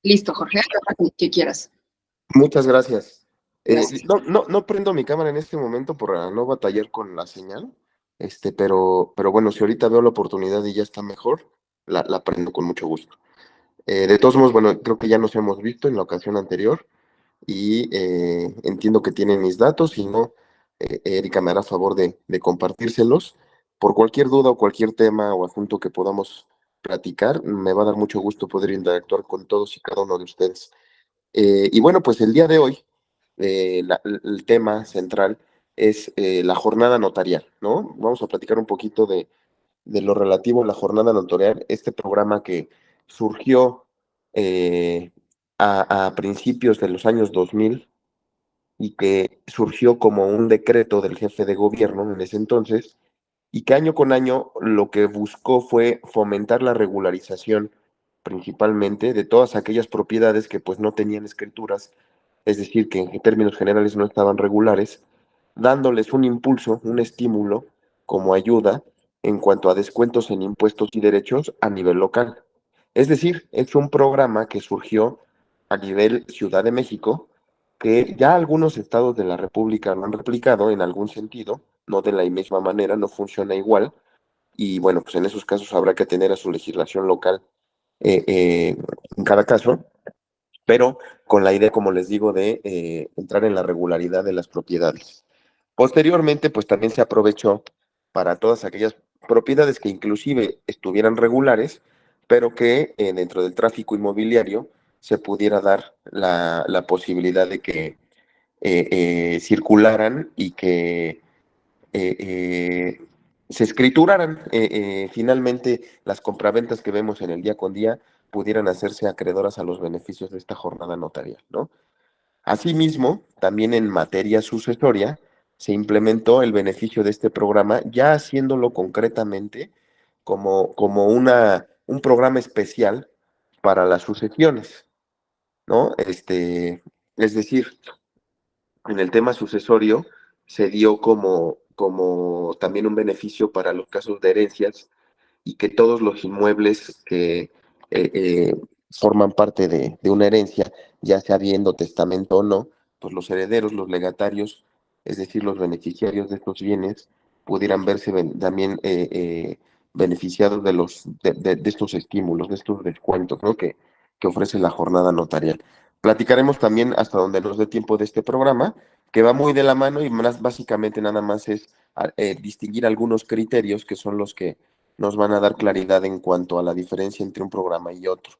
Listo, Jorge, que quieras. Muchas gracias. Gracias. No prendo mi cámara en este momento para no batallar con la señal, pero bueno, si ahorita veo la oportunidad y ya está mejor, la prendo con mucho gusto. De todos modos, bueno, creo que ya nos hemos visto en la ocasión anterior y entiendo que tienen mis datos, si no, Erika me hará favor de compartírselos. Por cualquier duda o cualquier tema o asunto que podamos platicar, me va a dar mucho gusto poder interactuar con todos y cada uno de ustedes. Y bueno, pues el día de hoy, el tema central es la jornada notarial, ¿no? Vamos a platicar un poquito de lo relativo a la jornada notarial, este programa que surgió eh, a principios de los años 2000 y que surgió como un decreto del jefe de gobierno en ese entonces, y que año con año lo que buscó fue fomentar la regularización principalmente de todas aquellas propiedades que pues no tenían escrituras, es decir, que en términos generales no estaban regulares, dándoles un impulso, un estímulo como ayuda en cuanto a descuentos en impuestos y derechos a nivel local. Es decir, es un programa que surgió a nivel Ciudad de México, que ya algunos estados de la República lo han replicado en algún sentido, no de la misma manera, no funciona igual, y bueno, pues en esos casos habrá que tener a su legislación local eh, eh, en cada caso, pero con la idea, como les digo, de entrar en la regularidad de las propiedades. Posteriormente, pues también se aprovechó para todas aquellas propiedades que inclusive estuvieran regulares, pero que dentro del tráfico inmobiliario se pudiera dar la posibilidad de que circularan y que eh, eh, se escrituraran. Finalmente, las compraventas que vemos en el día con día pudieran hacerse acreedoras a los beneficios de esta jornada notarial, ¿no? Asimismo, también en materia sucesoria, se implementó el beneficio de este programa, ya haciéndolo concretamente como un programa especial para las sucesiones, ¿no? Es decir, en el tema sucesorio se dio como también un beneficio para los casos de herencias y que todos los inmuebles que forman parte de una herencia, ya sea habiendo testamento o no, pues los herederos, los legatarios, es decir, los beneficiarios de estos bienes, pudieran verse también beneficiados de estos estímulos, de estos descuentos, ¿no? Que ofrece la jornada notarial. Platicaremos también hasta donde nos dé tiempo de este programa, que va muy de la mano y más básicamente nada más es distinguir algunos criterios que son los que nos van a dar claridad en cuanto a la diferencia entre un programa y otro,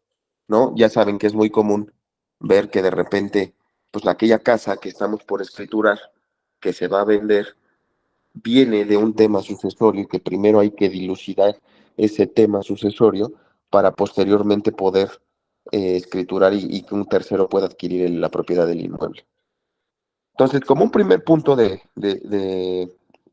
¿no? Ya saben que es muy común ver que de repente, pues aquella casa que estamos por escriturar, que se va a vender, viene de un tema sucesorio y que primero hay que dilucidar ese tema sucesorio para posteriormente poder escriturar y que un tercero pueda adquirir la propiedad del inmueble. Entonces, como un primer punto de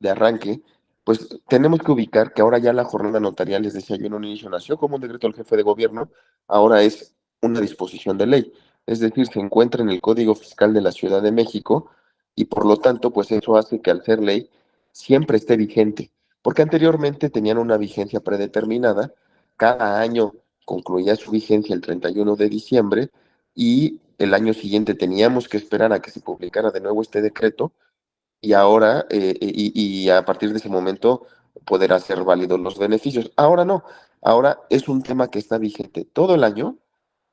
arranque, pues tenemos que ubicar que ahora ya la jornada notarial, les decía yo en un inicio, nació como un decreto del jefe de gobierno, ahora es una disposición de ley. Es decir, se encuentra en el Código Fiscal de la Ciudad de México y por lo tanto, pues eso hace que al ser ley siempre esté vigente, porque anteriormente tenían una vigencia predeterminada, cada año concluía su vigencia el 31 de diciembre y el año siguiente teníamos que esperar a que se publicara de nuevo este decreto y ahora, y a partir de ese momento, poder hacer válidos los beneficios. Ahora no, ahora es un tema que está vigente todo el año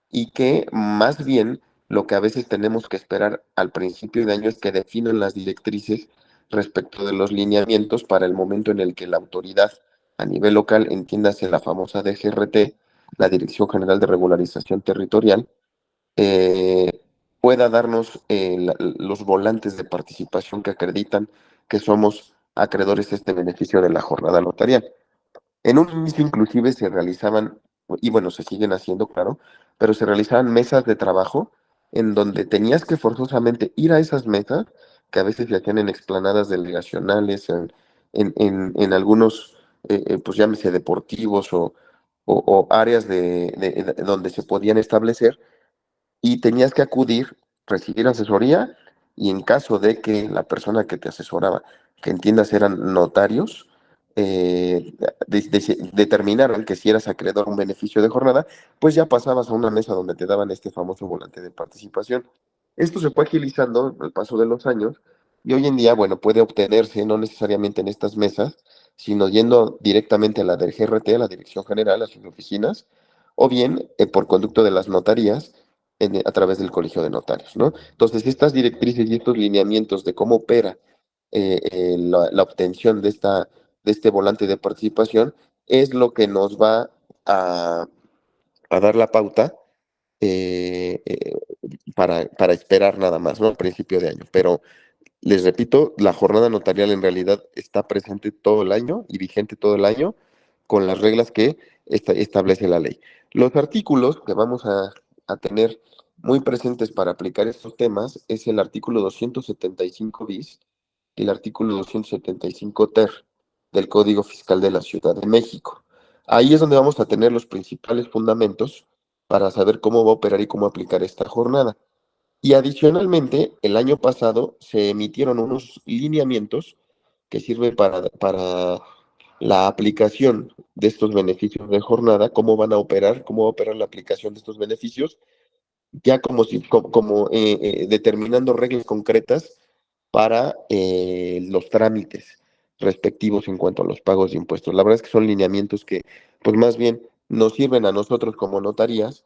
y que más bien lo que a veces tenemos que esperar al principio de año es que definan las directrices respecto de los lineamientos para el momento en el que la autoridad a nivel local, entiéndase la famosa DGRT, la Dirección General de Regularización Territorial, eh, pueda darnos los volantes de participación que acreditan que somos acreedores de este beneficio de la jornada notarial. En un inicio inclusive se realizaban, y bueno, se siguen haciendo, claro, pero se realizaban mesas de trabajo en donde tenías que forzosamente ir a esas mesas, que a veces se hacían en explanadas delegacionales, en algunos, pues llámese deportivos o áreas donde se podían establecer y tenías que acudir, recibir asesoría y en caso de que la persona que te asesoraba, que entiendas eran notarios, eh, determinaran que si eras acreedor a un beneficio de jornada, pues ya pasabas a una mesa donde te daban este famoso volante de participación. Esto se fue agilizando al paso de los años y hoy en día, bueno, puede obtenerse no necesariamente en estas mesas, sino yendo directamente a la del GRT, a la Dirección General, a sus oficinas, o bien por conducto de las notarías a través del Colegio de Notarios, ¿no? Entonces, estas directrices y estos lineamientos de cómo opera la obtención de este volante de participación es lo que nos va a dar la pauta eh, eh, para esperar nada más, ¿no? Al principio de año. Pero les repito, la jornada notarial en realidad está presente todo el año y vigente todo el año con las reglas que establece la ley. Los artículos que vamos a tener muy presentes para aplicar estos temas es el artículo 275 bis y el artículo 275 ter del Código Fiscal de la Ciudad de México. Ahí es donde vamos a tener los principales fundamentos para saber cómo va a operar y cómo aplicar esta jornada. Y adicionalmente, el año pasado se emitieron unos lineamientos que sirven para la aplicación de estos beneficios de jornada, cómo van a operar, cómo va a operar la aplicación de estos beneficios, ya como, si, como determinando reglas concretas para los trámites respectivos en cuanto a los pagos de impuestos. La verdad es que son lineamientos que, pues más bien, nos sirven a nosotros como notarías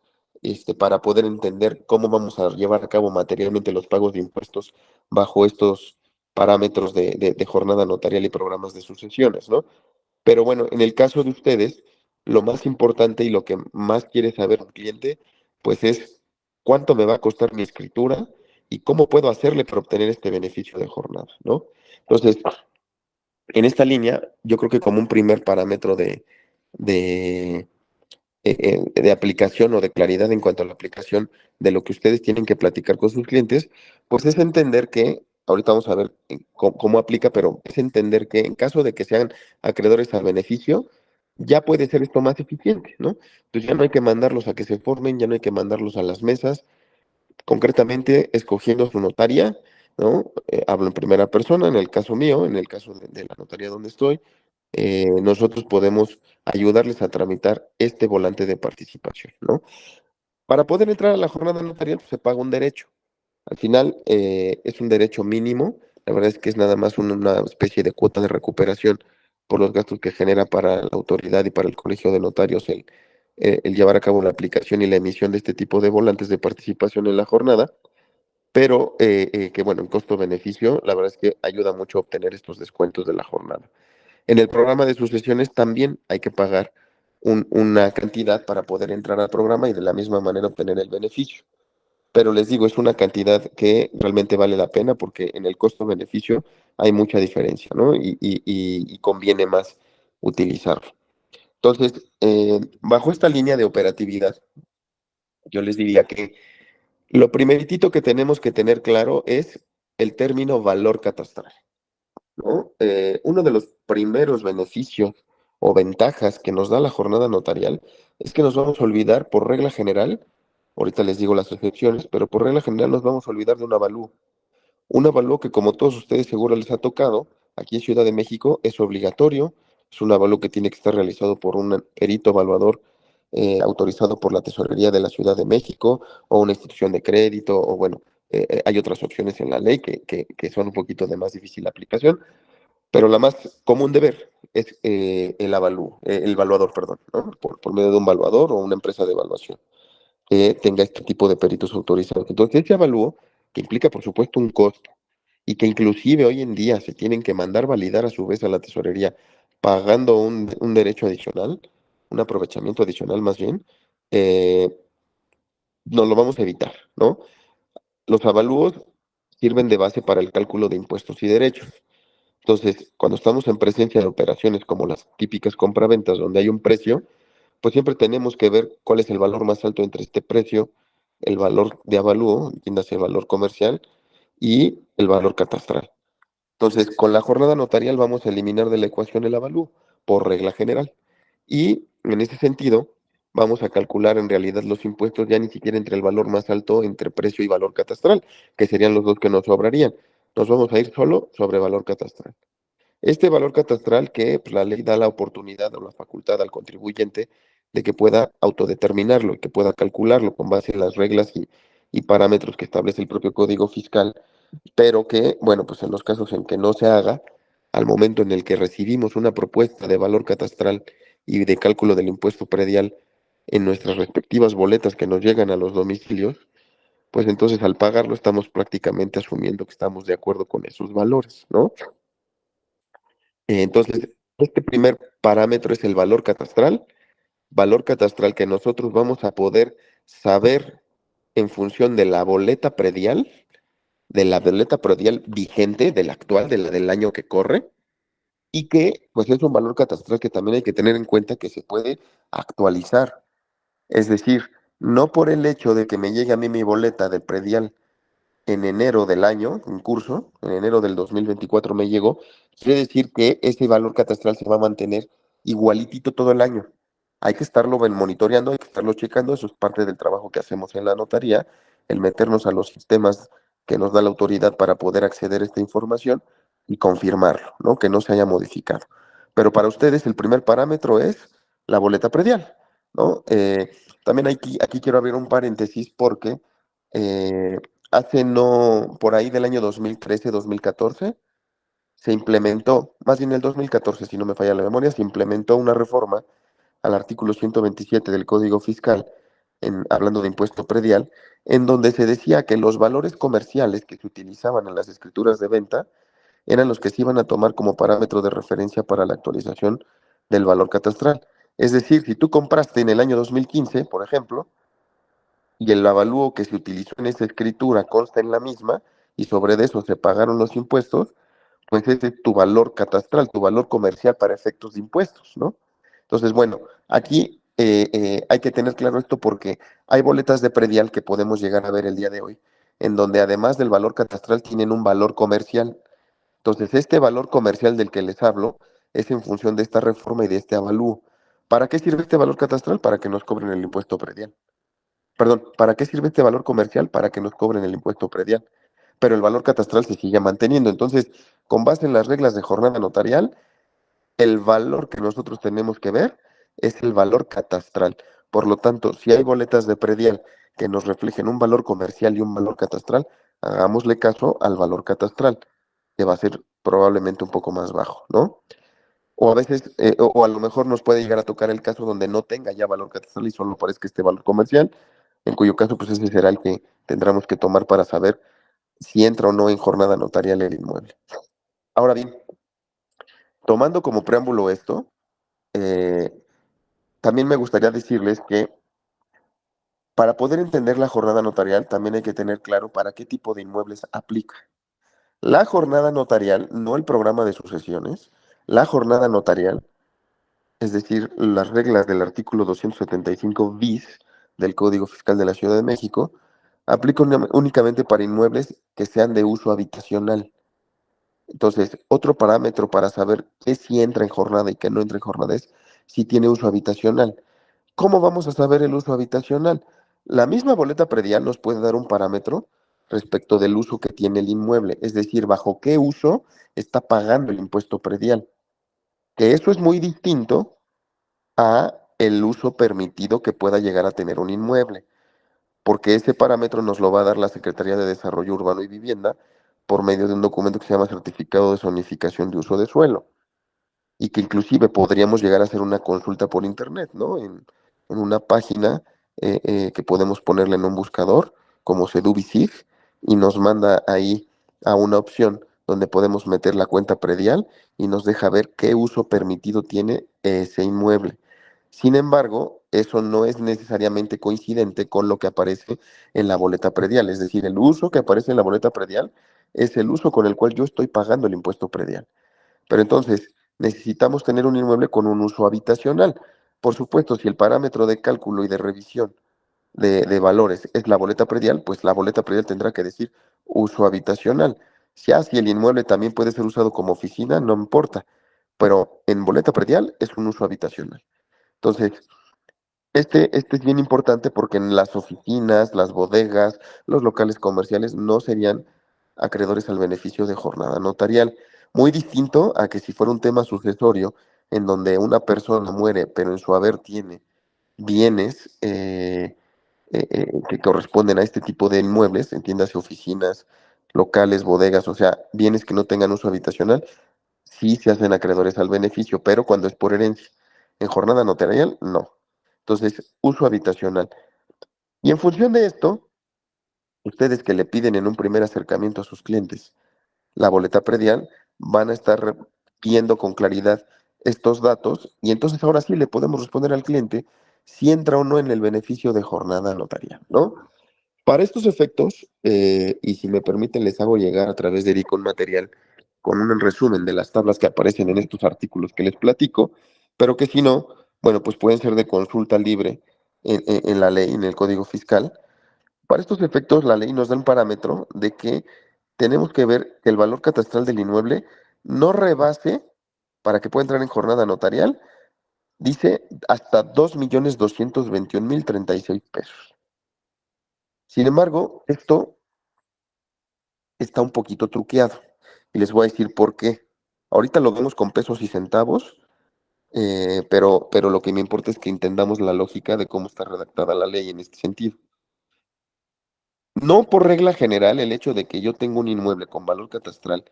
para poder entender cómo vamos a llevar a cabo materialmente los pagos de impuestos bajo estos parámetros de jornada notarial y programas de sucesiones, ¿no? Pero bueno, en el caso de ustedes, lo más importante y lo que más quiere saber un cliente, pues es cuánto me va a costar mi escritura y cómo puedo hacerle para obtener este beneficio de jornada, ¿no? Entonces, en esta línea, yo creo que como un primer parámetro de, de aplicación o de claridad en cuanto a la aplicación de lo que ustedes tienen que platicar con sus clientes, pues es entender que, ahorita vamos a ver cómo aplica, pero es entender que en caso de que sean acreedores al beneficio, ya puede ser esto más eficiente, ¿no? Entonces ya no hay que mandarlos a que se formen, ya no hay que mandarlos a las mesas, concretamente escogiendo su notaria, ¿no? Hablo en primera persona, en el caso mío, en el caso de la notaría donde estoy, nosotros podemos ayudarles a tramitar este volante de participación, ¿no? Para poder entrar a la jornada notarial, pues, se paga un derecho. Al final, es un derecho mínimo. La verdad es que es nada más una especie de cuota de recuperación por los gastos que genera para la autoridad y para el colegio de notarios el llevar a cabo la aplicación y la emisión de este tipo de volantes de participación en la jornada, pero que bueno, en costo-beneficio, la verdad es que ayuda mucho a obtener estos descuentos de la jornada. En el programa de sucesiones también hay que pagar una cantidad para poder entrar al programa y de la misma manera obtener el beneficio. Pero les digo, es una cantidad que realmente vale la pena porque en el costo-beneficio hay mucha diferencia, ¿no? Y conviene más utilizarlo. Entonces, bajo esta línea de operatividad, yo les diría que lo primeritito que tenemos que tener claro es el término valor catastral, ¿no? Uno de los primeros beneficios o ventajas que nos da la jornada notarial es que nos vamos a olvidar, por regla general, ahorita les digo las excepciones, pero por regla general nos vamos a olvidar de un avalúo. Un avalúo que, como todos ustedes seguro les ha tocado, aquí en Ciudad de México es obligatorio, es un avalúo que tiene que estar realizado por un perito evaluador autorizado por la Tesorería de la Ciudad de México o una institución de crédito, o bueno, hay otras opciones en la ley que son un poquito de más difícil aplicación, pero la más común de ver es el evaluador, perdón, ¿no? Por medio de un evaluador o una empresa de evaluación que tenga este tipo de peritos autorizados. Entonces, ese avalúo, que implica, por supuesto, un costo, y que inclusive hoy en día se tienen que mandar validar a su vez a la tesorería, pagando un derecho adicional, un aprovechamiento adicional más bien, eh, nos lo vamos a evitar, ¿no? Los avalúos sirven de base para el cálculo de impuestos y derechos. Entonces, cuando estamos en presencia de operaciones como las típicas compraventas, donde hay un precio, pues siempre tenemos que ver cuál es el valor más alto entre este precio, el valor de avalúo, entiéndase el valor comercial, y el valor catastral. Entonces, con la jornada notarial vamos a eliminar de la ecuación el avalúo, por regla general. Y en ese sentido, vamos a calcular en realidad los impuestos ya ni siquiera entre el valor más alto, entre precio y valor catastral, que serían los dos que nos sobrarían. Nos vamos a ir solo sobre valor catastral. Este valor catastral que pues, la ley da la oportunidad o la facultad al contribuyente de que pueda autodeterminarlo y que pueda calcularlo con base en las reglas y parámetros que establece el propio Código Fiscal, pero que, bueno, pues en los casos en que no se haga, al momento en el que recibimos una propuesta de valor catastral y de cálculo del impuesto predial en nuestras respectivas boletas que nos llegan a los domicilios, pues entonces al pagarlo estamos prácticamente asumiendo que estamos de acuerdo con esos valores, ¿no? Entonces, este primer parámetro es el valor catastral que nosotros vamos a poder saber en función de la boleta predial vigente, de la actual, de la del año que corre, y que pues es un valor catastral que también hay que tener en cuenta que se puede actualizar. Es decir, no por el hecho de que me llegue a mí mi boleta de predial en enero del año en curso, en enero del 2024 me llegó, quiere decir que ese valor catastral se va a mantener igualitito todo el año. Hay que estarlo monitoreando, hay que estarlo checando, eso es parte del trabajo que hacemos en la notaría, el meternos a los sistemas que nos da la autoridad para poder acceder a esta información y confirmarlo, ¿no? Que no se haya modificado. Pero para ustedes el primer parámetro es la boleta predial, ¿no? También aquí quiero abrir un paréntesis porque eh, hace no, por ahí del año 2013-2014, se implementó, más bien el 2014, si no me falla la memoria, se implementó una reforma al artículo 127 del Código Fiscal, hablando de impuesto predial, en donde se decía que los valores comerciales que se utilizaban en las escrituras de venta eran los que se iban a tomar como parámetro de referencia para la actualización del valor catastral. Es decir, si tú compraste en el año 2015, por ejemplo, y el avalúo que se utilizó en esa escritura consta en la misma, y sobre eso se pagaron los impuestos, pues ese es tu valor catastral, tu valor comercial para efectos de impuestos, ¿no? Entonces, bueno, aquí hay que tener claro esto porque hay boletas de predial que podemos llegar a ver el día de hoy, en donde además del valor catastral tienen un valor comercial. Entonces, este valor comercial del que les hablo es en función de esta reforma y de este avalúo. ¿Para qué sirve este valor catastral? Para que nos cobren el impuesto predial. Perdón, ¿para qué sirve este valor comercial? Para que nos cobren el impuesto predial. Pero el valor catastral se sigue manteniendo. Entonces, con base en las reglas de jornada notarial, el valor que nosotros tenemos que ver es el valor catastral. Por lo tanto, si hay boletas de predial que nos reflejen un valor comercial y un valor catastral, hagámosle caso al valor catastral, que va a ser probablemente un poco más bajo, ¿no? O a veces, o a lo mejor nos puede llegar a tocar el caso donde no tenga ya valor catastral y solo parezca este valor comercial, en cuyo caso, pues ese será el que tendremos que tomar para saber si entra o no en jornada notarial el inmueble. Ahora bien, tomando como preámbulo esto, eh, también me gustaría decirles que para poder entender la jornada notarial, también hay que tener claro para qué tipo de inmuebles aplica. La jornada notarial, no el programa de sucesiones, la jornada notarial, es decir, las reglas del artículo 275 bis del Código Fiscal de la Ciudad de México, aplica únicamente para inmuebles que sean de uso habitacional. Entonces, otro parámetro para saber qué sí entra en jornada y qué no entra en jornada es si tiene uso habitacional. ¿Cómo vamos a saber el uso habitacional? La misma boleta predial nos puede dar un parámetro respecto del uso que tiene el inmueble, es decir, bajo qué uso está pagando el impuesto predial, que eso es muy distinto a el uso permitido que pueda llegar a tener un inmueble, porque ese parámetro nos lo va a dar la Secretaría de Desarrollo Urbano y Vivienda por medio de un documento que se llama Certificado de Zonificación de Uso de Suelo, y que inclusive podríamos llegar a hacer una consulta por internet, ¿no? En una página que podemos ponerle en un buscador, como Sedubisig, y nos manda ahí a una opción donde podemos meter la cuenta predial y nos deja ver qué uso permitido tiene ese inmueble. Sin embargo, eso no es necesariamente coincidente con lo que aparece en la boleta predial, es decir, el uso que aparece en la boleta predial es el uso con el cual yo estoy pagando el impuesto predial. Pero entonces, necesitamos tener un inmueble con un uso habitacional. Por supuesto, si el parámetro de cálculo y de revisión valores es la boleta predial, pues la boleta predial tendrá que decir uso habitacional. Si el inmueble también puede ser usado como oficina, no importa, pero en boleta predial es un uso habitacional. Entonces, este es bien importante porque en las oficinas, las bodegas, los locales comerciales no serían acreedores al beneficio de jornada notarial. Muy distinto a que si fuera un tema sucesorio en donde una persona muere, pero en su haber tiene bienes que corresponden a este tipo de inmuebles, entiéndase oficinas, locales, bodegas, o sea, bienes que no tengan uso habitacional, sí se hacen acreedores al beneficio, pero cuando es por herencia. En jornada notarial, no. Entonces, uso habitacional. Y en función de esto, ustedes que le piden en un primer acercamiento a sus clientes la boleta predial, van a estar viendo con claridad estos datos y entonces ahora sí le podemos responder al cliente si entra o no en el beneficio de jornada notarial, ¿no? Para estos efectos, y si me permiten, les hago llegar a través de Eric un material con un resumen de las tablas que aparecen en estos artículos que les platico, pero que si no, bueno, pues pueden ser de consulta libre en la ley, en el Código Fiscal. Para estos efectos, la ley nos da un parámetro de que tenemos que ver que el valor catastral del inmueble no rebase, para que pueda entrar en jornada notarial, dice hasta 2.221.036 pesos. Sin embargo, esto está un poquito truqueado y les voy a decir por qué. Ahorita lo vemos con pesos y centavos, pero lo que me importa es que entendamos la lógica de cómo está redactada la ley en este sentido. No por regla general, el hecho de que yo tengo un inmueble con valor catastral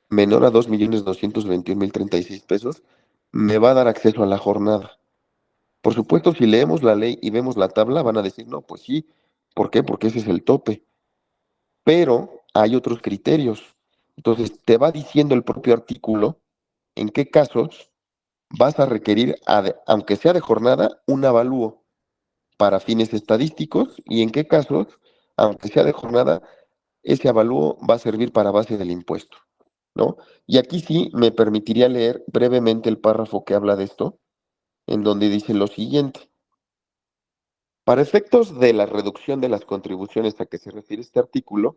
menor a 2.221.036 pesos me va a dar acceso a la jornada. Por supuesto, si leemos la ley y vemos la tabla, van a decir, no, pues sí. ¿Por qué? Porque ese es el tope. Pero hay otros criterios. Entonces, te va diciendo el propio artículo en qué casos vas a requerir, aunque sea de jornada, un avalúo para fines estadísticos y en qué casos, aunque sea de jornada, ese avalúo va a servir para base del impuesto, ¿no? Y aquí sí me permitiría leer brevemente el párrafo que habla de esto, en donde dice lo siguiente. Para efectos de la reducción de las contribuciones a que se refiere este artículo,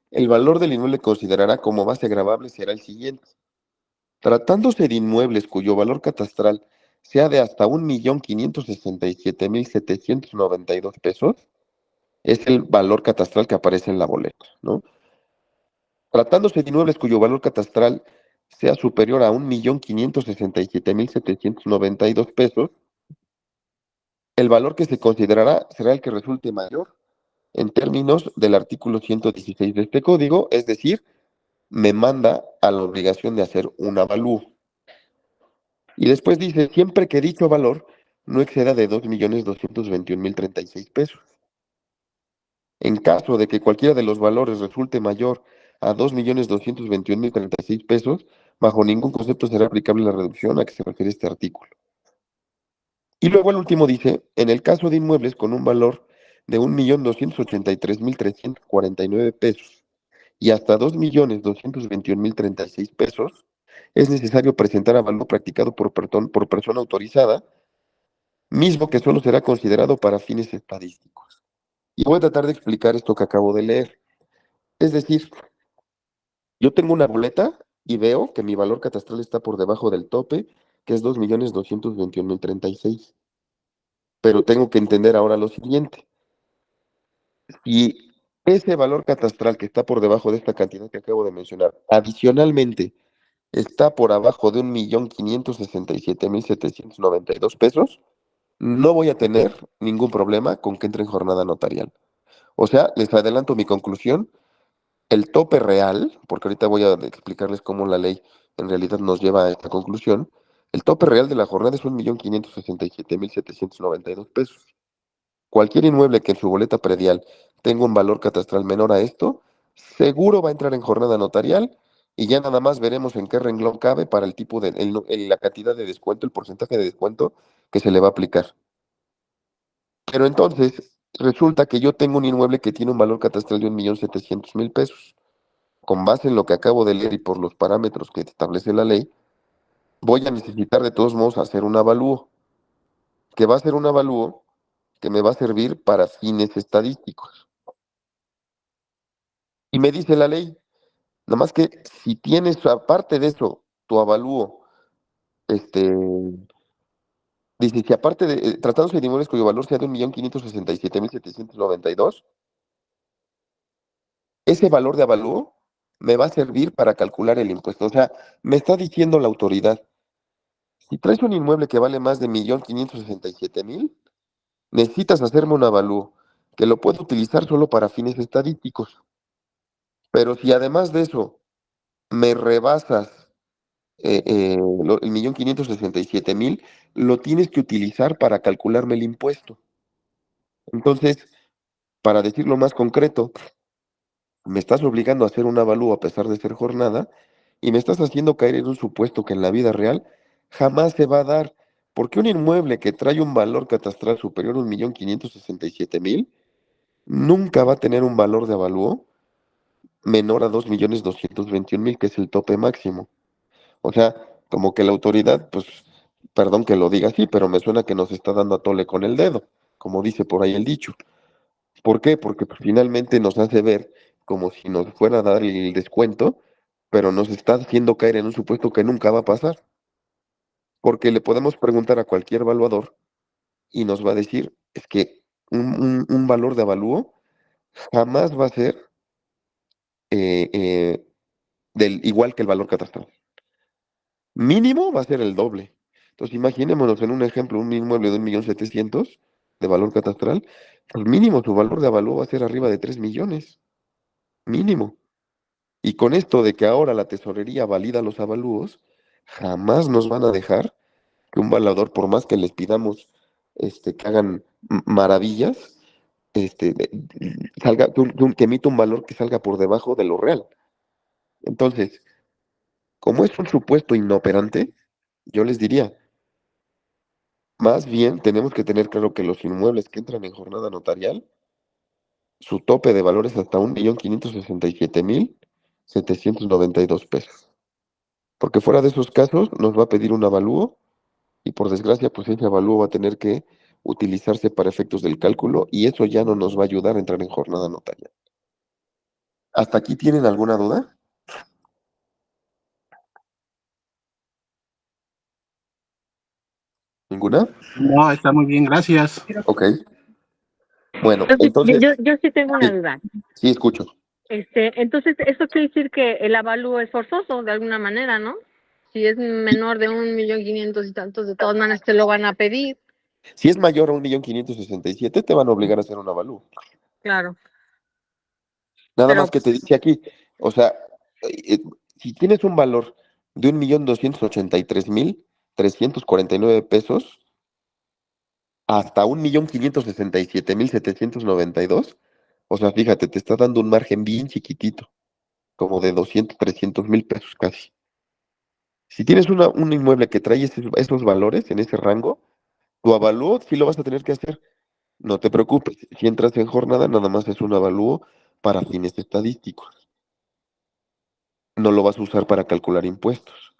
el valor del inmueble considerará como base gravable será el siguiente. Tratándose de inmuebles cuyo valor catastral sea de hasta 1.567.792 pesos, es el valor catastral que aparece en la boleta, ¿no? Tratándose de inmuebles cuyo valor catastral sea superior a 1.567.792 pesos, el valor que se considerará será el que resulte mayor en términos del artículo 116 de este código, es decir, me manda a la obligación de hacer un avalúo. Y después dice, siempre que dicho valor no exceda de 2.221.036 pesos. En caso de que cualquiera de los valores resulte mayor a 2.221.036 pesos, bajo ningún concepto será aplicable la reducción a que se refiere este artículo. Y luego el último dice, en el caso de inmuebles con un valor de 1.283.349 pesos y hasta 2.221.036 pesos, es necesario presentar avalúo practicado por persona autorizada, mismo que solo será considerado para fines estadísticos. Y voy a tratar de explicar esto que acabo de leer. Es decir, yo tengo una boleta y veo que mi valor catastral está por debajo del tope, que es 2.221.036. Pero tengo que entender ahora lo siguiente. Si ese valor catastral que está por debajo de esta cantidad que acabo de mencionar, adicionalmente está por abajo de 1.567.792 pesos, no voy a tener ningún problema con que entre en jornada notarial. O sea, les adelanto mi conclusión, el tope real, porque ahorita voy a explicarles cómo la ley en realidad nos lleva a esta conclusión, el tope real de la jornada es 1.567.792 pesos. Cualquier inmueble que en su boleta predial tenga un valor catastral menor a esto, seguro va a entrar en jornada notarial y ya nada más veremos en qué renglón cabe para el tipo de, la cantidad de descuento, el porcentaje de descuento que se le va a aplicar. Pero entonces, resulta que yo tengo un inmueble que tiene un valor catastral de 1.700.000 pesos. Con base en lo que acabo de leer y por los parámetros que establece la ley, voy a necesitar de todos modos hacer un avalúo, que va a ser un avalúo que me va a servir para fines estadísticos. Y me dice la ley, nada más que si tienes, aparte de eso, tu avalúo, este, dice, si aparte de, tratándose de inmuebles cuyo valor sea de 1.567.792, ese valor de avalúo me va a servir para calcular el impuesto. O sea, me está diciendo la autoridad, si traes un inmueble que vale más de 1.567.000, necesitas hacerme un avalúo, que lo puedo utilizar solo para fines estadísticos. Pero si además de eso me rebasas el 1.567.000, lo tienes que utilizar para calcularme el impuesto. Entonces, para decirlo más concreto, me estás obligando a hacer un avalúo a pesar de ser jornada y me estás haciendo caer en un supuesto que en la vida real jamás se va a dar, porque un inmueble que trae un valor catastral superior a 1.567.000 nunca va a tener un valor de avalúo menor a 2.221.000, que es el tope máximo. O sea, como que la autoridad, pues, perdón que lo diga así, pero me suena que nos está dando a tole con el dedo, como dice por ahí el dicho. ¿Por qué? Porque pues, finalmente nos hace ver como si nos fuera a dar el descuento, pero nos está haciendo caer en un supuesto que nunca va a pasar. Porque le podemos preguntar a cualquier evaluador y nos va a decir, es que un valor de avalúo jamás va a ser eh, eh, igual que el valor catastral. Mínimo va a ser el doble. Entonces, imaginémonos en un ejemplo, un inmueble de 1.700.000 de valor catastral, pues mínimo su valor de avalúo va a ser arriba de 3 millones, mínimo. Y con esto de que ahora la tesorería valida los avalúos, jamás nos van a dejar que un valador, por más que les pidamos que hagan maravillas, salga, que emita un valor que salga por debajo de lo real. Entonces, como es un supuesto inoperante, yo les diría, más bien tenemos que tener claro que los inmuebles que entran en jornada notarial, su tope de valor es hasta 1.567.792 pesos. Porque fuera de esos casos nos va a pedir un avalúo y por desgracia pues ese avalúo va a tener que utilizarse para efectos del cálculo y eso ya no nos va a ayudar a entrar en jornada notarial. ¿Hasta aquí tienen alguna duda? ¿Ninguna? No, está muy bien, gracias. Ok. Bueno, Yo, entonces, yo sí tengo una sí, duda. sí escucho. Entonces, eso quiere decir que el avalúo es forzoso de alguna manera, ¿no? Si es menor de 1.500.000 y tantos, de todas maneras te lo van a pedir. Si es mayor a 1.567.000, te van a obligar a hacer un avalúo. Claro. Nada Pero más que te dice aquí, o sea, eh, si tienes un valor de 1.283.349 pesos hasta 1.567.792, o sea, fíjate, te está dando un margen bien chiquitito, como de 200.000, 300.000 pesos casi. Si tienes un inmueble que trae esos valores en ese rango, tu avalúo sí lo vas a tener que hacer. No te preocupes, si entras en jornada, nada más es un avalúo para fines estadísticos. No lo vas a usar para calcular impuestos.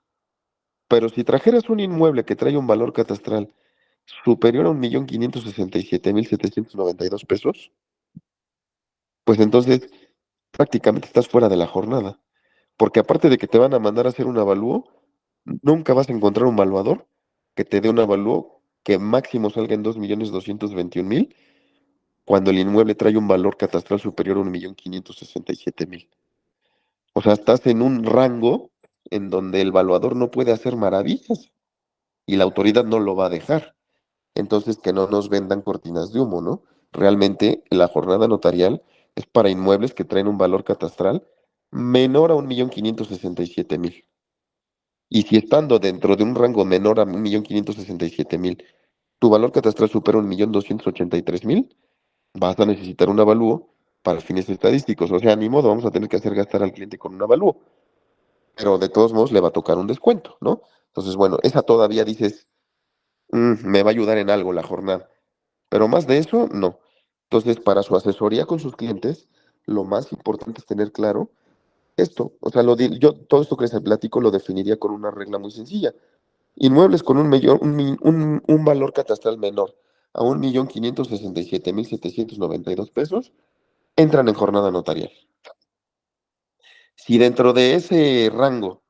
Pero si trajeras un inmueble que trae un valor catastral superior a 1.567.792 pesos, pues entonces prácticamente estás fuera de la jornada. Porque aparte de que te van a mandar a hacer un avalúo, nunca vas a encontrar un valuador que te dé un avalúo que máximo salga en 2.221.000 cuando el inmueble trae un valor catastral superior a 1.567.000. O sea, estás en un rango en donde el valuador no puede hacer maravillas y la autoridad no lo va a dejar. Entonces, que no nos vendan cortinas de humo, ¿no? Realmente la jornada notarial es para inmuebles que traen un valor catastral menor a 1.567.000. Y si estando dentro de un rango menor a 1.567.000, tu valor catastral supera 1.283.000, vas a necesitar un avalúo para fines estadísticos. O sea, ni modo, vamos a tener que hacer gastar al cliente con un avalúo. Pero de todos modos le va a tocar un descuento, ¿no? Entonces, bueno, esa todavía dices, me va a ayudar en algo la jornada. Pero más de eso, no. Entonces, para su asesoría con sus clientes, lo más importante es tener claro esto. O sea, yo todo esto que les platico lo definiría con una regla muy sencilla. Inmuebles con un valor catastral menor a 1.567.792 pesos entran en jornada notarial. Si dentro de ese rango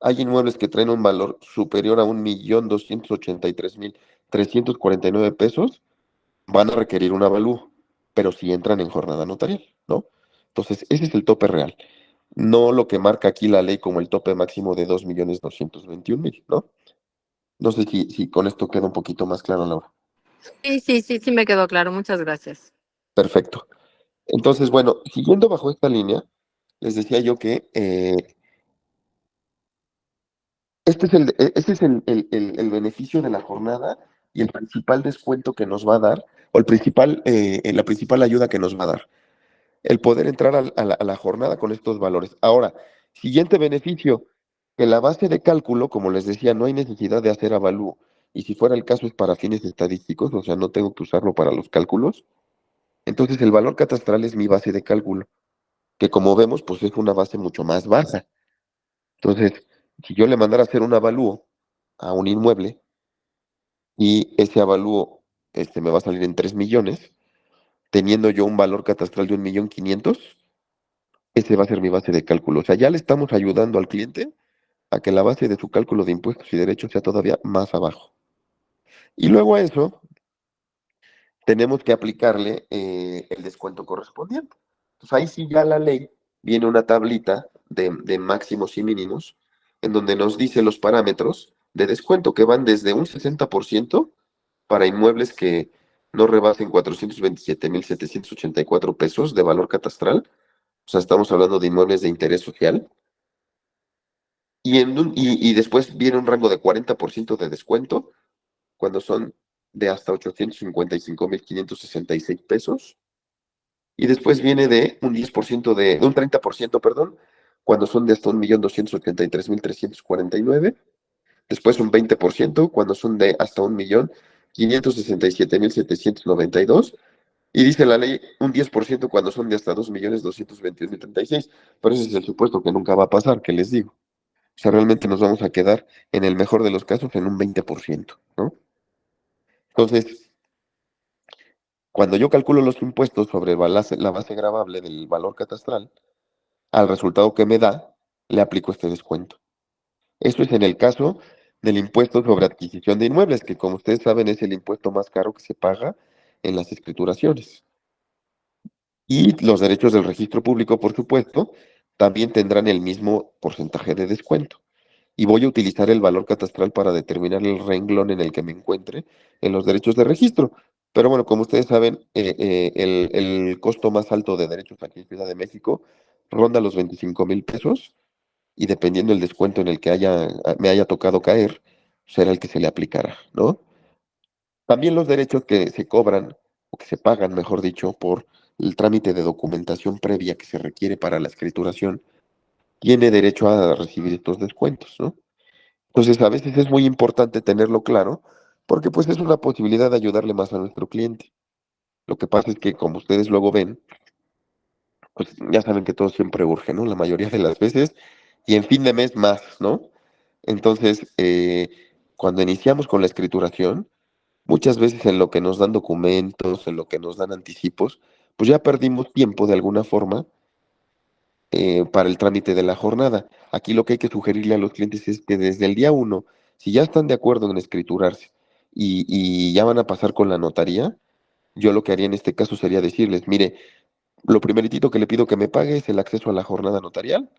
hay inmuebles que traen un valor superior a 1.283.349 pesos, van a requerir un avalúo, pero si entran en jornada notarial, ¿no? Entonces, ese es el tope real. no lo que marca aquí la ley como el tope máximo de 2.221.000, ¿no? No sé si con esto queda un poquito más claro, Laura. Sí, me quedó claro. Muchas gracias. Perfecto. Entonces, bueno, siguiendo bajo esta línea, les decía yo que este es el beneficio de la jornada y el principal descuento que nos va a dar, o la principal ayuda que nos va a dar, el poder entrar a la jornada con estos valores. Ahora, siguiente beneficio, que la base de cálculo, como les decía, no hay necesidad de hacer avalúo, y si fuera el caso es para fines estadísticos, o sea, no tengo que usarlo para los cálculos. Entonces, el valor catastral es mi base de cálculo, que como vemos, pues es una base mucho más baja. Entonces, si yo le mandara a hacer un avalúo a un inmueble y ese avalúo me va a salir en 3 millones, teniendo yo un valor catastral de 1.500.000, ese va a ser mi base de cálculo. O sea, ya le estamos ayudando al cliente a que la base de su cálculo de impuestos y derechos sea todavía más abajo. Y luego a eso tenemos que aplicarle el descuento correspondiente. Entonces ahí sí ya la ley viene una tablita de máximos y mínimos en donde nos dice los parámetros de descuento que van desde un 60% para inmuebles que no rebasen 427.784 pesos de valor catastral. O sea, estamos hablando de inmuebles de interés social. Y después viene un rango de 40% de descuento cuando son de hasta 855.566 pesos. Y después viene de un 10% de un 30%, perdón, cuando son de hasta 1.283.349. Después un 20% cuando son de hasta 1.567.792. Y dice la ley un 10% cuando son de hasta 2.222.036. Pero ese es el supuesto que nunca va a pasar, que les digo. O sea, realmente nos vamos a quedar, en el mejor de los casos, en un 20%, ¿no? Entonces, cuando yo calculo los impuestos sobre la base gravable del valor catastral, al resultado que me da, le aplico este descuento. Esto es en el caso del impuesto sobre adquisición de inmuebles, que como ustedes saben es el impuesto más caro que se paga en las escrituraciones. Y los derechos del registro público, por supuesto, también tendrán el mismo porcentaje de descuento. Y voy a utilizar el valor catastral para determinar el renglón en el que me encuentre en los derechos de registro. Pero bueno, como ustedes saben, el costo más alto de derechos aquí en Ciudad de México ronda los 25.000 pesos y dependiendo del descuento en el que me haya tocado caer, será el que se le aplicará, ¿no? También los derechos que se cobran, o que se pagan, mejor dicho, por el trámite de documentación previa que se requiere para la escrituración, tiene derecho a recibir estos descuentos, ¿no? Entonces, a veces es muy importante tenerlo claro, porque pues es una posibilidad de ayudarle más a nuestro cliente. Lo que pasa es que, como ustedes luego ven, pues ya saben que todo siempre urge, ¿no? La mayoría de las veces, y en fin de mes más, ¿no? Entonces, cuando iniciamos con la escrituración, muchas veces en lo que nos dan documentos, en lo que nos dan anticipos, pues ya perdimos tiempo de alguna forma para el trámite de la jornada. Aquí lo que hay que sugerirle a los clientes es que desde el día uno, si ya están de acuerdo en escriturarse y ya van a pasar con la notaría, yo lo que haría en este caso sería decirles, mire, lo primeritito que le pido que me pague es el acceso a la jornada notarial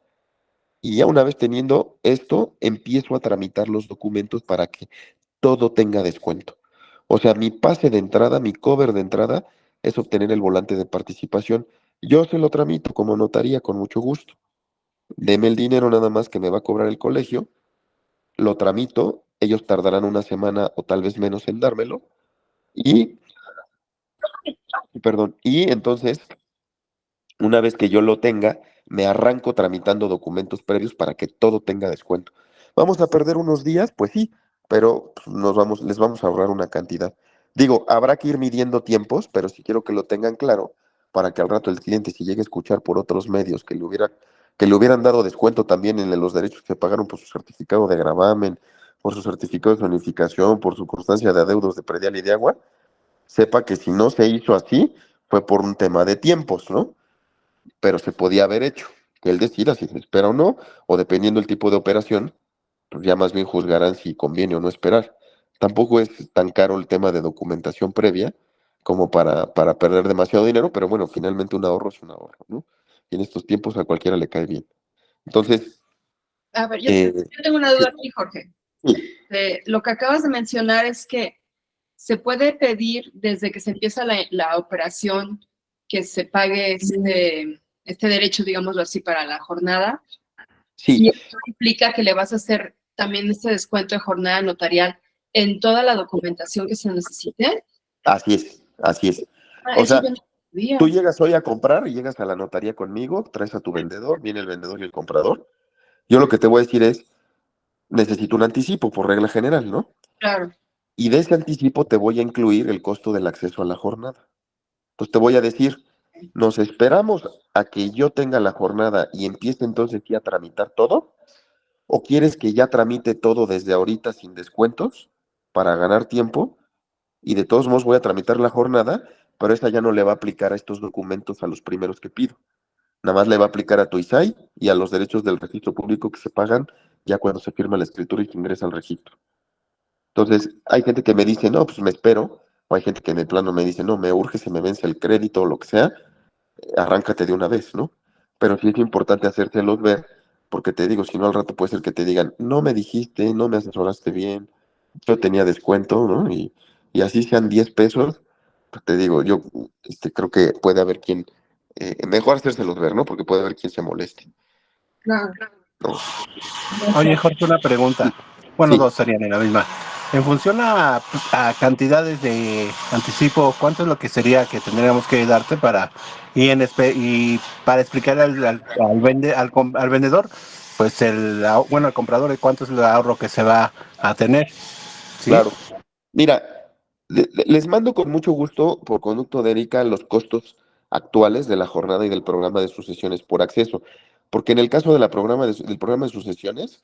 y ya una vez teniendo esto, empiezo a tramitar los documentos para que todo tenga descuento. O sea, mi pase de entrada, mi cover de entrada es obtener el volante de participación. Yo se lo tramito como notaría con mucho gusto. Deme el dinero nada más que me va a cobrar el colegio, lo tramito, ellos tardarán una semana o tal vez menos en dármelo, y, perdón, y entonces, una vez que yo lo tenga, me arranco tramitando documentos previos para que todo tenga descuento. ¿Vamos a perder unos días? Pues sí, pero pues, les vamos a ahorrar una cantidad. Digo, habrá que ir midiendo tiempos, pero sí quiero que lo tengan claro para que al rato el cliente, si llegue a escuchar por otros medios que le hubieran dado descuento también en los derechos que pagaron por su certificado de gravamen, por su certificado de zonificación, por su constancia de adeudos de predial y de agua, sepa que si no se hizo así, fue por un tema de tiempos, ¿no? Pero se podía haber hecho. Que él decida si se espera o dependiendo del tipo de operación, pues ya más bien juzgarán si conviene o no esperar. Tampoco es tan caro el tema de documentación previa como para perder demasiado dinero, pero bueno, finalmente un ahorro es un ahorro, ¿no? Y en estos tiempos a cualquiera le cae bien. Entonces, A ver, yo eh, tengo una duda aquí, Jorge. sí, Lo que acabas de mencionar es que se puede pedir desde que se empieza la operación que se pague este derecho, digámoslo así, para la jornada. sí, Y esto implica que le vas a hacer también este descuento de jornada notarial en toda la documentación que se necesite. así es, así es. O Eso sea, yo no sabía. tú llegas hoy a comprar y llegas a la notaría conmigo, traes a tu vendedor, viene el vendedor y el comprador. Yo lo que te voy a decir es, necesito un anticipo por regla general, ¿no? Claro. Y de ese anticipo te voy a incluir el costo del acceso a la jornada. Entonces te voy a decir, nos esperamos a que yo tenga la jornada y empiece entonces ya a tramitar todo, o quieres que ya tramite todo desde ahorita sin descuentos para ganar tiempo y de todos modos voy a tramitar la jornada, pero esta ya no le va a aplicar a estos documentos a los primeros que pido. Nada más le va a aplicar a tu ISAI y a los derechos del registro público que se pagan ya cuando se firma la escritura y se ingresa al registro. Entonces, hay gente que me dice, no, pues me espero, o hay gente que en el plano me dice, no, me urge, se me vence el crédito o lo que sea, arráncate de una vez, ¿no? Pero sí es importante hacérselos ver, porque te digo, si no al rato puede ser que te digan, no me dijiste, no me asesoraste bien, yo tenía descuento, ¿no? Y así sean 10 pesos, pues te digo, yo creo que puede haber quien, mejor hacérselos ver, ¿no? Porque puede haber quien se moleste, Claro. ¿no? Oye, Jorge, una pregunta. Bueno, Sí, dos serían en la misma. En función a cantidades de anticipo, ¿cuánto es lo que sería que tendríamos que darte para y para explicar al vendedor, pues bueno, al comprador, cuánto es el ahorro que se va a tener? ¿Sí? claro. Mira, les mando con mucho gusto por conducto de Erika los costos actuales de la jornada y del programa de sucesiones por acceso, porque en el caso de del programa de sucesiones,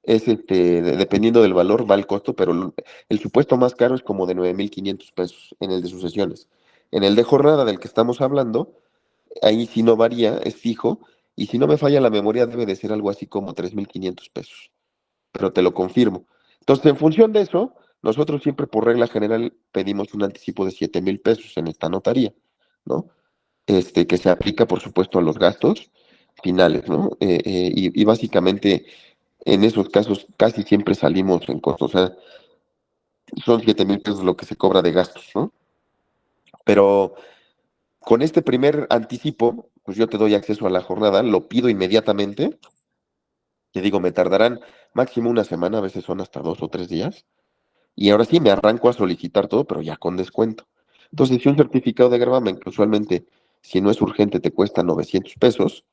es dependiendo del valor va el costo, pero el supuesto más caro es como de 9,500 pesos en el de sucesiones. En el de jornada del que estamos hablando, ahí sí no varía, es fijo, y si no me falla la memoria debe de ser algo así como 3,500 pesos, pero te lo confirmo. Entonces, en función de eso, nosotros siempre por regla general pedimos un anticipo de 7,000 pesos en esta notaría, ¿no? Que se aplica, por supuesto, a los gastos finales, ¿no? Y básicamente en esos casos casi siempre salimos en costos, o sea, son 7,000 pesos lo que se cobra de gastos, ¿no? Pero con este primer anticipo, pues yo te doy acceso a la jornada, lo pido inmediatamente, te digo, me tardarán máximo una semana, a veces son hasta 2 o 3 días. Y ahora sí me arranco a solicitar todo, pero ya con descuento. Entonces, si un certificado de gravamen, que usualmente, si no es urgente, te cuesta 900 pesos,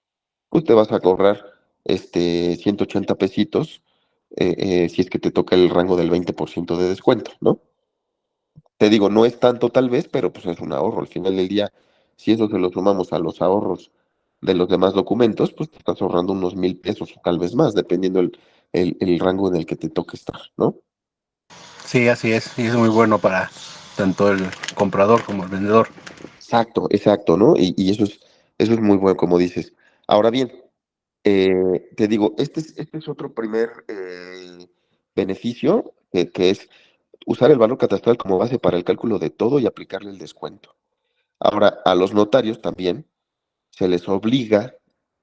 pues te vas a cobrar 180 pesitos, si es que te toca el rango del 20% de descuento, ¿no? Te digo, no es tanto tal vez, pero pues es un ahorro. Al final del día, si eso se lo sumamos a los ahorros de los demás documentos, pues te estás ahorrando unos 1,000 pesos o tal vez más, dependiendo el rango en el que te toque estar, ¿no? Sí, así es. Y es muy bueno para tanto el comprador como el vendedor. Exacto, exacto, ¿no? Y eso es muy bueno, como dices. Ahora bien, te digo, este es otro primer beneficio, que es usar el valor catastral como base para el cálculo de todo y aplicarle el descuento. Ahora, a los notarios también se les obliga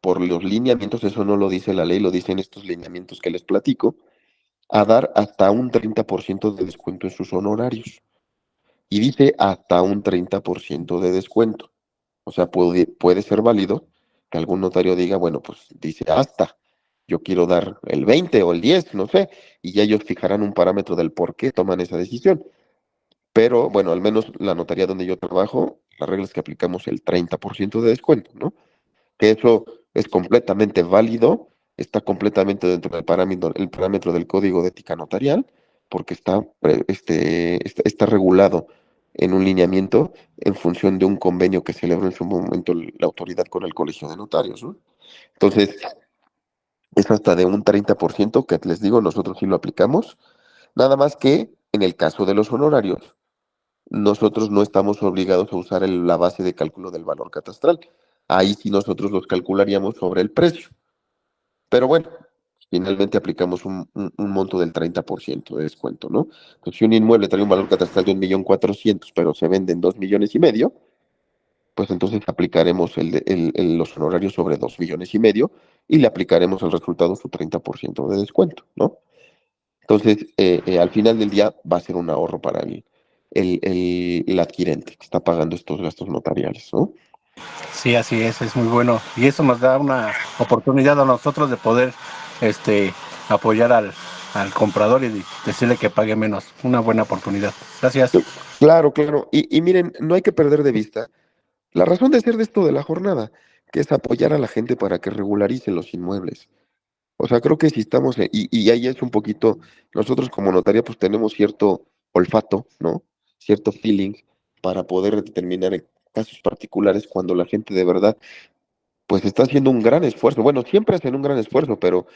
por los lineamientos, eso no lo dice la ley, lo dicen estos lineamientos que les platico, a dar hasta un 30% de descuento en sus honorarios. Y dice hasta un 30% de descuento. O sea, puede ser válido que algún notario diga, bueno, pues dice hasta, yo quiero dar el 20 o el 10, no sé, y ya ellos fijarán un parámetro del por qué toman esa decisión. Pero bueno, al menos la notaría donde yo trabajo, la regla es que aplicamos el 30% de descuento, ¿no? Que eso es completamente válido, está completamente dentro del parámetro del Código de Ética Notarial, porque está regulado en un lineamiento en función de un convenio que celebró en su momento la autoridad con el Colegio de Notarios, ¿no? Entonces, es hasta de un 30% que les digo, nosotros sí lo aplicamos, nada más que en el caso de los honorarios, nosotros no estamos obligados a usar la base de cálculo del valor catastral. Ahí sí nosotros los calcularíamos sobre el precio. Pero bueno, finalmente aplicamos un monto del 30% de descuento, ¿no? Entonces, si un inmueble trae un valor catastral de 1,400,000, pero se vende en 2,5 millones, pues entonces aplicaremos los honorarios sobre 2,5 millones y le aplicaremos al resultado su 30% de descuento, ¿no? Entonces, al final del día va a ser un ahorro para el adquirente que está pagando estos gastos notariales, ¿no? Sí, así es muy bueno. Y eso nos da una oportunidad a nosotros de poder este, apoyar al comprador y decirle que pague menos. Una buena oportunidad. Gracias. Claro, claro. Y miren, no hay que perder de vista la razón de ser de esto de la jornada, que es apoyar a la gente para que regularice los inmuebles. O sea, creo que si estamos, y ahí es un poquito, nosotros como notaría pues tenemos cierto olfato, ¿no? Cierto feeling para poder determinar en casos particulares cuando la gente de verdad pues está haciendo un gran esfuerzo. Bueno, siempre hacen un gran esfuerzo, pero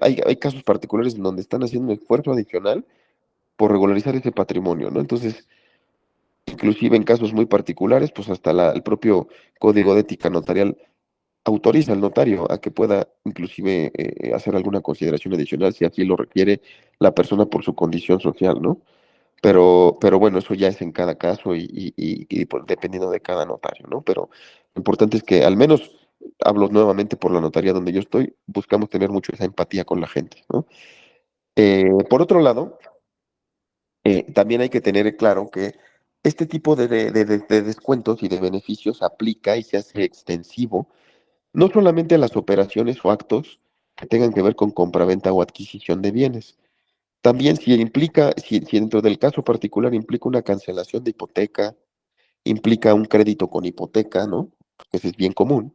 hay casos particulares en donde están haciendo un esfuerzo adicional por regularizar ese patrimonio, ¿no? Entonces, inclusive en casos muy particulares, pues hasta el propio Código de Ética Notarial autoriza al notario a que pueda inclusive hacer alguna consideración adicional si así lo requiere la persona por su condición social, ¿no? Pero bueno, eso ya es en cada caso pues, dependiendo de cada notario, ¿no? Pero lo importante es que al menos, hablo nuevamente por la notaría donde yo estoy, buscamos tener mucho esa empatía con la gente, ¿no? Por otro lado, también hay que tener claro que este tipo de descuentos y de beneficios aplica y se hace extensivo no solamente a las operaciones o actos que tengan que ver con compraventa o adquisición de bienes. También si dentro del caso particular implica una cancelación de hipoteca, implica un crédito con hipoteca, ¿no? Porque eso es bien común.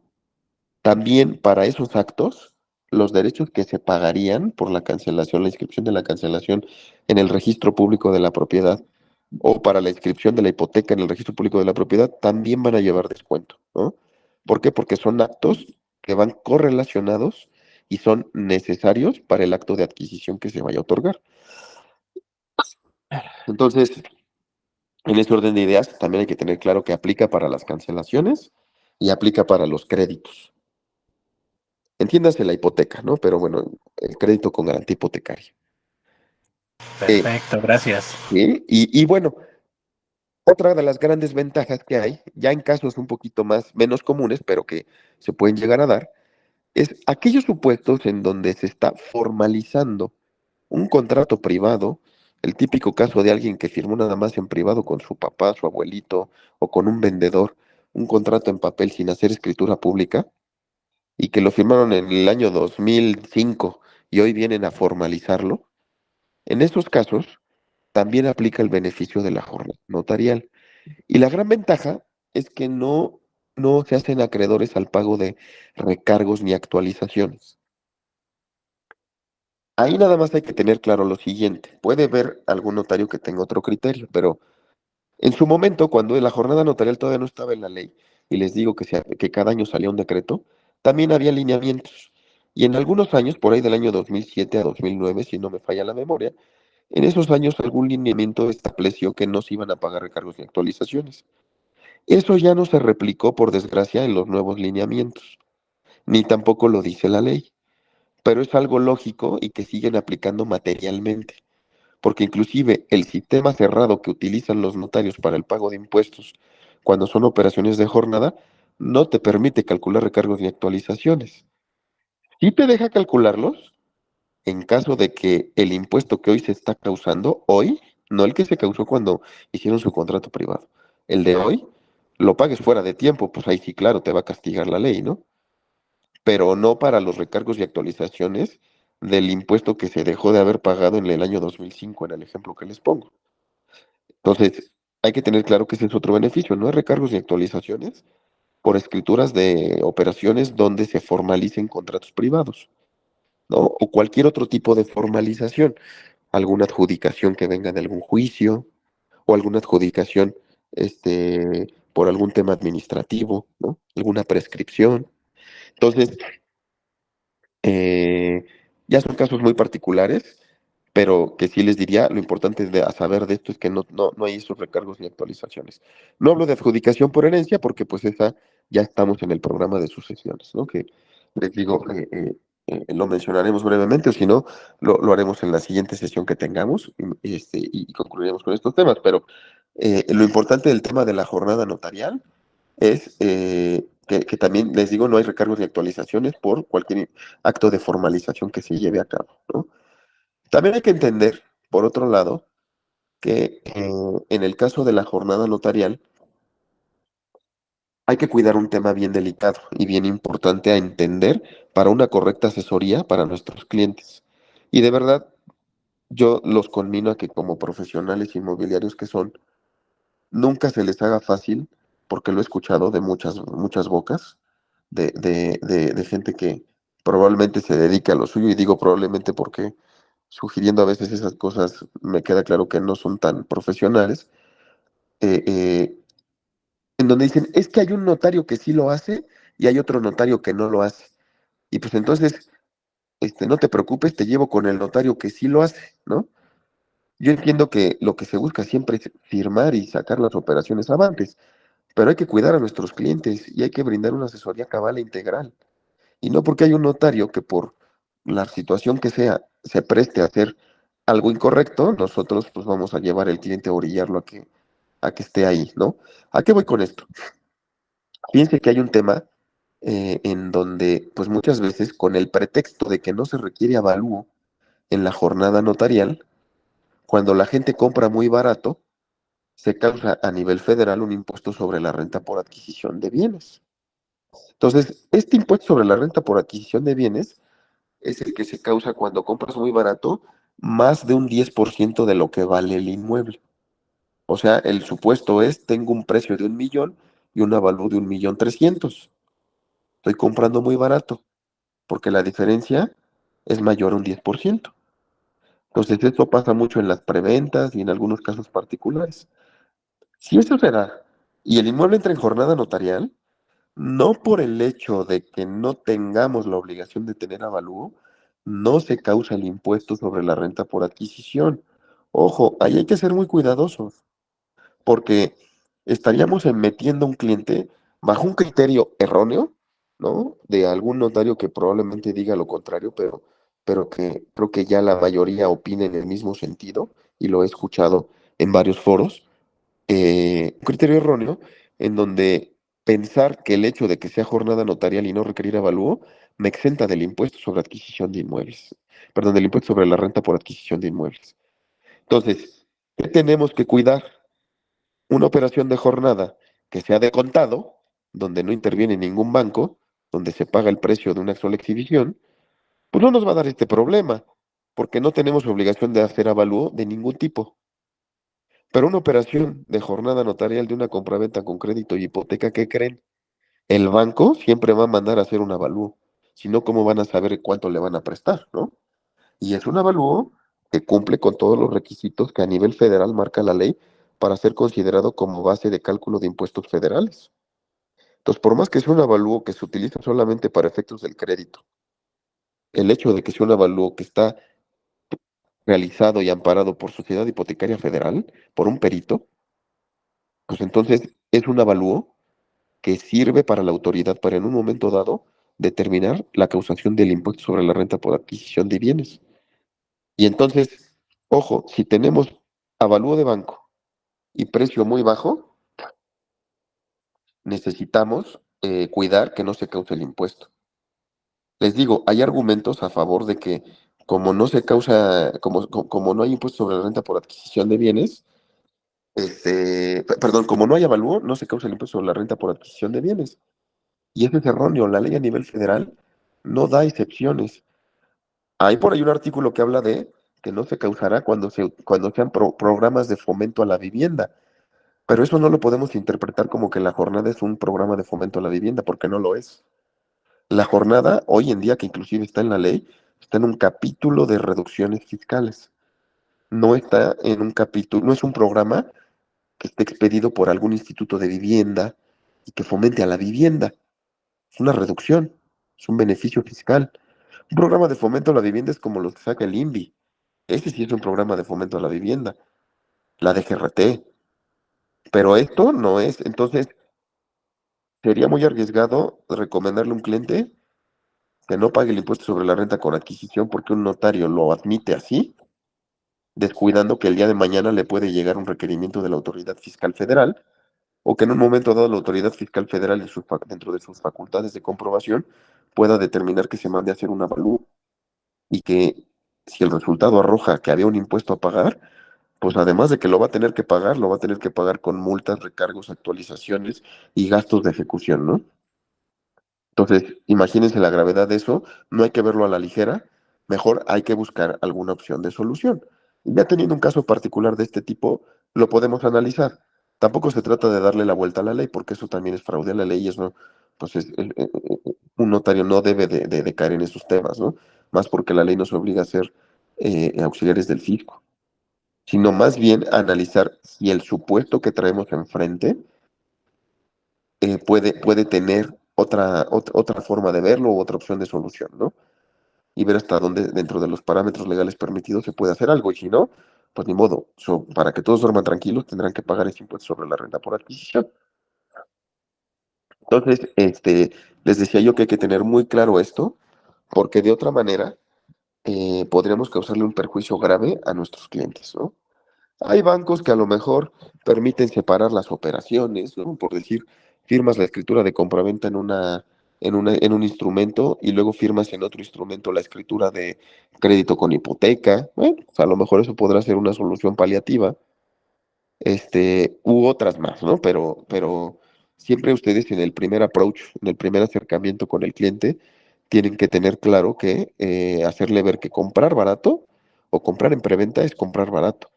También para esos actos, los derechos que se pagarían por la cancelación, la inscripción de la cancelación en el registro público de la propiedad o para la inscripción de la hipoteca en el registro público de la propiedad, también van a llevar descuento, ¿no? ¿Por qué? Porque son actos que van correlacionados y son necesarios para el acto de adquisición que se vaya a otorgar. Entonces, en ese orden de ideas, también hay que tener claro que aplica para las cancelaciones y aplica para los créditos. Entiéndase la hipoteca, ¿no? Pero bueno, el crédito con garantía hipotecaria. Perfecto, gracias. ¿Sí? Y bueno, otra de las grandes ventajas que hay, ya en casos un poquito menos comunes, pero que se pueden llegar a dar, es aquellos supuestos en donde se está formalizando un contrato privado, el típico caso de alguien que firmó nada más en privado con su papá, su abuelito o con un vendedor, un contrato en papel sin hacer escritura pública y que lo firmaron en el año 2005 y hoy vienen a formalizarlo. En esos casos también aplica el beneficio de la jornada notarial. Y la gran ventaja es que no se hacen acreedores al pago de recargos ni actualizaciones. Ahí nada más hay que tener claro lo siguiente. Puede haber algún notario que tenga otro criterio, pero en su momento, cuando la jornada notarial todavía no estaba en la ley, y les digo que cada año salía un decreto, también había lineamientos. Y en algunos años, por ahí del año 2007 a 2009, si no me falla la memoria, en esos años algún lineamiento estableció que no se iban a pagar recargos ni actualizaciones. Eso ya no se replicó, por desgracia, en los nuevos lineamientos, ni tampoco lo dice la ley, pero es algo lógico y que siguen aplicando materialmente, porque inclusive el sistema cerrado que utilizan los notarios para el pago de impuestos cuando son operaciones de jornada, no te permite calcular recargos ni actualizaciones. Sí te deja calcularlos en caso de que el impuesto que hoy se está causando, hoy, no el que se causó cuando hicieron su contrato privado, el de hoy, lo pagues fuera de tiempo, pues ahí sí, claro, te va a castigar la ley, ¿no? Pero no para los recargos y actualizaciones del impuesto que se dejó de haber pagado en el año 2005, en el ejemplo que les pongo. Entonces, hay que tener claro que ese es otro beneficio, no hay recargos ni actualizaciones por escrituras de operaciones donde se formalicen contratos privados, ¿no? O cualquier otro tipo de formalización, alguna adjudicación que venga de algún juicio o alguna adjudicación por algún tema administrativo, ¿no? Alguna prescripción. Entonces, Eh, ya son casos muy particulares, pero que sí les diría, lo importante a saber de esto es que no hay esos recargos ni actualizaciones. No hablo de adjudicación por herencia porque pues esa ya estamos en el programa de sucesiones, ¿no? Que les digo, lo mencionaremos brevemente o si no, lo haremos en la siguiente sesión que tengamos y concluiremos con estos temas, pero lo importante del tema de la jornada notarial es que también les digo, no hay recargos ni actualizaciones por cualquier acto de formalización que se lleve a cabo, ¿no? También hay que entender, por otro lado, que en el caso de la jornada notarial, hay que cuidar un tema bien delicado y bien importante a entender para una correcta asesoría para nuestros clientes. Y de verdad, yo los conmino a que como profesionales inmobiliarios que son, nunca se les haga fácil, porque lo he escuchado de muchas bocas, de gente que probablemente se dedica a lo suyo, y digo probablemente porque sugiriendo a veces esas cosas me queda claro que no son tan profesionales, eh, eh, en donde dicen, es que hay un notario que sí lo hace y hay otro notario que no lo hace. Y pues entonces, no te preocupes, te llevo con el notario que sí lo hace, ¿no? Yo entiendo que lo que se busca siempre es firmar y sacar las operaciones avantes, pero hay que cuidar a nuestros clientes y hay que brindar una asesoría cabal e integral. Y no porque hay un notario que por la situación que sea se preste a hacer algo incorrecto, nosotros pues vamos a llevar al cliente a orillarlo a que esté ahí, ¿no? ¿A qué voy con esto? Fíjense que hay un tema en donde, pues muchas veces, con el pretexto de que no se requiere avalúo en la jornada notarial, cuando la gente compra muy barato, se causa a nivel federal un impuesto sobre la renta por adquisición de bienes. Entonces, este impuesto sobre la renta por adquisición de bienes es el que se causa cuando compras muy barato, más de un 10% de lo que vale el inmueble. O sea, el supuesto es, tengo un precio de 1 millón y un avalúo de 1.300.000. Estoy comprando muy barato, porque la diferencia es mayor a un 10%. Entonces, esto pasa mucho en las preventas y en algunos casos particulares. Si eso se da y el inmueble entra en jornada notarial, no por el hecho de que no tengamos la obligación de tener avalúo, no se causa el impuesto sobre la renta por adquisición. Ojo, ahí hay que ser muy cuidadosos, porque estaríamos metiendo a un cliente bajo un criterio erróneo, ¿no? De algún notario que probablemente diga lo contrario, pero que creo que ya la mayoría opina en el mismo sentido, y lo he escuchado en varios foros, un criterio erróneo en donde pensar que el hecho de que sea jornada notarial y no requerir avalúo me exenta del impuesto sobre adquisición de inmuebles, perdón, del impuesto sobre la renta por adquisición de inmuebles. Entonces, ¿qué tenemos que cuidar? Una operación de jornada que sea de contado, donde no interviene ningún banco, donde se paga el precio de una sola exhibición, pues no nos va a dar este problema, porque no tenemos obligación de hacer avalúo de ningún tipo. Pero una operación de jornada notarial de una compraventa con crédito y hipoteca, ¿qué creen? El banco siempre va a mandar a hacer un avalúo, si no, ¿cómo van a saber cuánto le van a prestar, no? Y es un avalúo que cumple con todos los requisitos que a nivel federal marca la ley para ser considerado como base de cálculo de impuestos federales. Entonces, por más que sea un avalúo que se utiliza solamente para efectos del crédito, el hecho de que sea un avalúo que está realizado y amparado por Sociedad Hipotecaria Federal, por un perito, pues entonces es un avalúo que sirve para la autoridad para en un momento dado determinar la causación del impuesto sobre la renta por adquisición de bienes. Y entonces, ojo, si tenemos avalúo de banco y precio muy bajo, necesitamos cuidar que no se cause el impuesto. Les digo, hay argumentos a favor de que como no se causa, como no hay impuesto sobre la renta por adquisición de bienes, perdón, como no hay avalúo, no se causa el impuesto sobre la renta por adquisición de bienes. Y eso es erróneo. La ley a nivel federal no da excepciones. Hay por ahí un artículo que habla de que no se causará cuando sean programas de fomento a la vivienda. Pero eso no lo podemos interpretar como que la jornada es un programa de fomento a la vivienda, porque no lo es. La jornada, hoy en día, que inclusive está en la ley, está en un capítulo de reducciones fiscales. No está en un capítulo, no es un programa que esté expedido por algún instituto de vivienda y que fomente a la vivienda. Es una reducción, es un beneficio fiscal. Un programa de fomento a la vivienda es como los que saca el INVI. Ese sí es un programa de fomento a la vivienda, la DGRT. Pero esto no es. Entonces, sería muy arriesgado recomendarle a un cliente que no pague el impuesto sobre la renta con adquisición porque un notario lo admite así, descuidando que el día de mañana le puede llegar un requerimiento de la autoridad fiscal federal o que en un momento dado la autoridad fiscal federal dentro de sus facultades de comprobación pueda determinar que se mande a hacer un avalúo y que si el resultado arroja que había un impuesto a pagar, pues además de que lo va a tener que pagar, lo va a tener que pagar con multas, recargos, actualizaciones y gastos de ejecución, ¿no? Entonces, imagínense la gravedad de eso, no hay que verlo a la ligera, mejor hay que buscar alguna opción de solución. Ya teniendo un caso particular de este tipo, lo podemos analizar. Tampoco se trata de darle la vuelta a la ley, porque eso también es fraude a la ley y eso, pues un notario no debe de caer en esos temas, ¿no? Más porque la ley nos obliga a ser auxiliares del fisco, sino más bien analizar si el supuesto que traemos enfrente puede tener otra forma de verlo u otra opción de solución, ¿no? Y ver hasta dónde dentro de los parámetros legales permitidos se puede hacer algo, y si no, pues ni modo. Para que todos duerman tranquilos, tendrán que pagar ese impuesto sobre la renta por adquisición. Entonces, les decía yo que hay que tener muy claro esto, porque de otra manera podríamos causarle un perjuicio grave a nuestros clientes, ¿no? Hay bancos que a lo mejor permiten separar las operaciones, ¿no? Por decir, firmas la escritura de compraventa en un instrumento y luego firmas en otro instrumento la escritura de crédito con hipoteca. Bueno, pues a lo mejor eso podrá ser una solución paliativa, u otras más, ¿no? Pero siempre ustedes en el primer approach, en el primer acercamiento con el cliente, tienen que tener claro que hacerle ver que comprar barato o comprar en preventa es comprar barato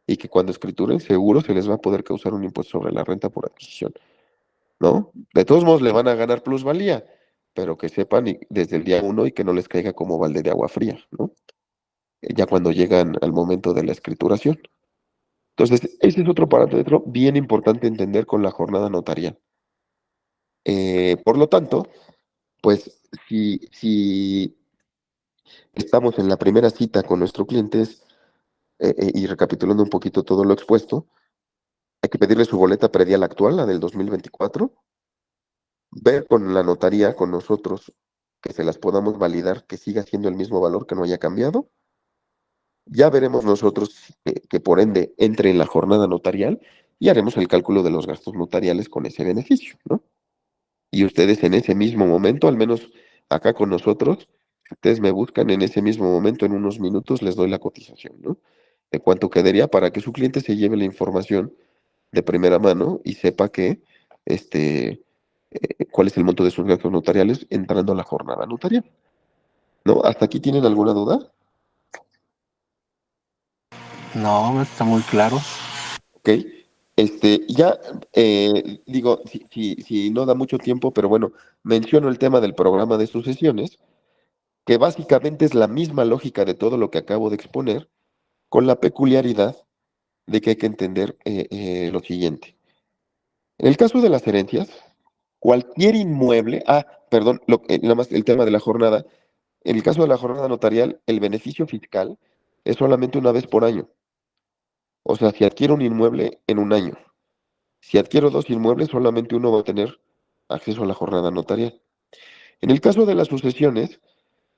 y que cuando escrituren seguro se les va a poder causar un impuesto sobre la renta por adquisición, ¿no? De todos modos le van a ganar plusvalía, pero que sepan desde el día uno y que no les caiga como balde de agua fría, ¿no? Ya cuando llegan al momento de la escrituración. Entonces, ese es otro parámetro bien importante entender con la jornada notarial. Por lo tanto, pues si estamos en la primera cita con nuestros clientes y recapitulando un poquito todo lo expuesto, hay que pedirle su boleta predial actual, la del 2024, ver con la notaría, con nosotros, que se las podamos validar, que siga siendo el mismo valor, que no haya cambiado. Ya veremos nosotros que por ende entre en la jornada notarial y haremos el cálculo de los gastos notariales con ese beneficio, ¿no? Y ustedes en ese mismo momento, al menos acá con nosotros, si ustedes me buscan en ese mismo momento, en unos minutos, les doy la cotización, ¿no? De cuánto quedaría para que su cliente se lleve la información de primera mano y sepa que cuál es el monto de sus gastos notariales entrando a la jornada notarial. ¿No? ¿Hasta aquí tienen alguna duda? No, está muy claro. Ok. Ya, digo, si no da mucho tiempo, pero bueno, menciono el tema del programa de sucesiones, que básicamente es la misma lógica de todo lo que acabo de exponer, con la peculiaridad de que hay que entender lo siguiente. En el caso de las herencias, cualquier inmueble, perdón, nada más el tema de la jornada, en el caso de la jornada notarial, el beneficio fiscal es solamente una vez por año. O sea, si adquiero un inmueble en un año, si adquiero dos inmuebles, solamente uno va a tener acceso a la jornada notarial. En el caso de las sucesiones,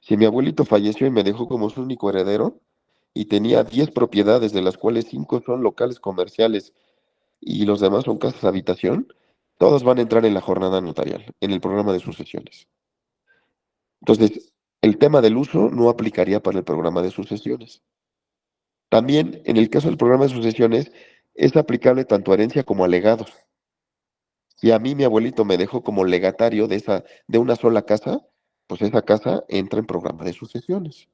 si mi abuelito falleció y me dejó como su único heredero y tenía 10 propiedades, de las cuales 5 son locales comerciales y los demás son casas de habitación, todos van a entrar en la jornada notarial, en el programa de sucesiones. Entonces, el tema del uso no aplicaría para el programa de sucesiones. También, en el caso del programa de sucesiones, es aplicable tanto a herencia como a legados. Si a mí mi abuelito me dejó como legatario de una sola casa, pues esa casa entra en programa de sucesiones.